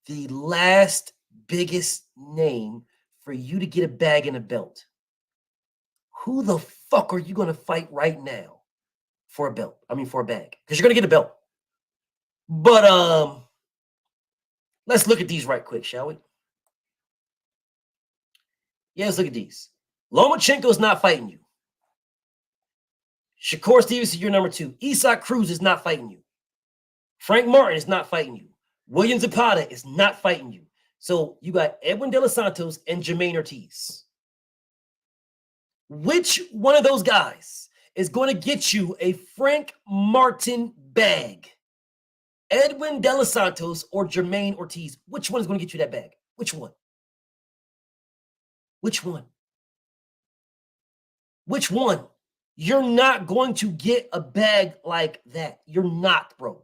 S1: the last biggest name for you to get a bag and a belt. Who the fuck are you going to fight right now for a belt? I mean, for a bag. Because you're going to get a belt. But let's look at these right quick, shall we? Yeah, let's look at these. Lomachenko's not fighting you. Shakur Stevenson, you're number 2. Isaac Cruz is not fighting you. Frank Martin is not fighting you. William Zapata is not fighting you. So you got Edwin De Los Santos and Jermaine Ortiz. Which one of those guys is going to get you a Frank Martin bag? Edwin De Los Santos or Jermaine Ortiz? Which one is going to get you that bag? Which one? Which one? Which one? You're not going to get a bag like that. You're not, bro.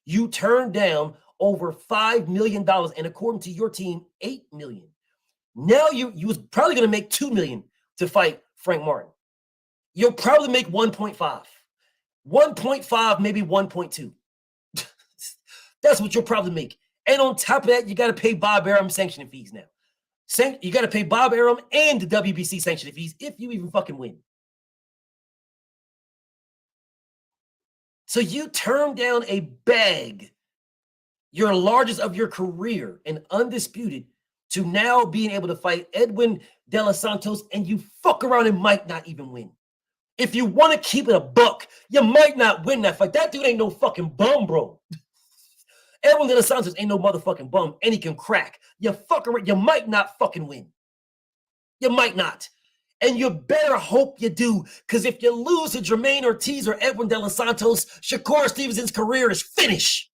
S1: You turned down over $5 million, and according to your team, $8 million. Now you was probably going to make $2 million to fight Frank Martin. You'll probably make 1.5. 1.5, maybe 1.2. That's what you'll probably make. And on top of that, you got to pay Bob Arum sanctioning fees now. You got to pay Bob Arum and the WBC sanctioning fees if you even fucking win. So you turn down a bag, your largest of your career and undisputed, to now being able to fight Edwin De Los Santos, and you fuck around and might not even win. If you want to keep it a buck, you might not win that fight. That dude ain't no fucking bum, bro. Edwin De Los Santos ain't no motherfucking bum, and he can crack. You fuck around, you might not fucking win. You might not. And you better hope you do, because if you lose to Jermaine Ortiz or Edwin De Los Santos, Shakur Stevenson's career is finished.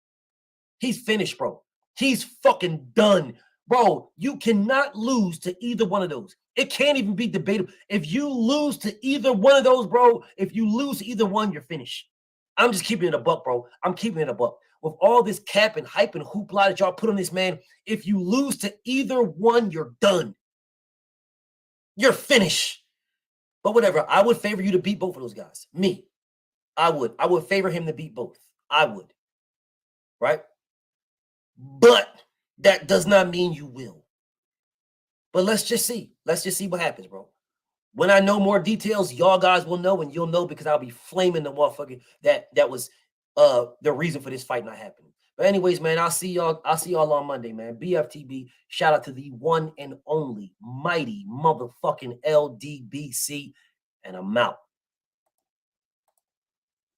S1: He's finished, bro. He's fucking done. Bro, you cannot lose to either one of those. It can't even be debatable. If you lose to either one of those, bro, if you lose to either one, you're finished. I'm just keeping it a buck, bro. I'm keeping it a buck. With all this cap and hype and hoopla that y'all put on this man, if you lose to either one, you're done. You're finished. But whatever, I would favor you to beat both of those guys. Me. I would. I would favor him to beat both. I would. Right? But that does not mean you will. But let's just see. Let's just see what happens, bro. When I know more details, y'all guys will know, and you'll know because I'll be flaming the motherfucker that was the reason for this fight not happening. But anyways, man, I'll see y'all on Monday, man. BFTB, shout out to the one and only mighty motherfucking LDBC, and I'm out.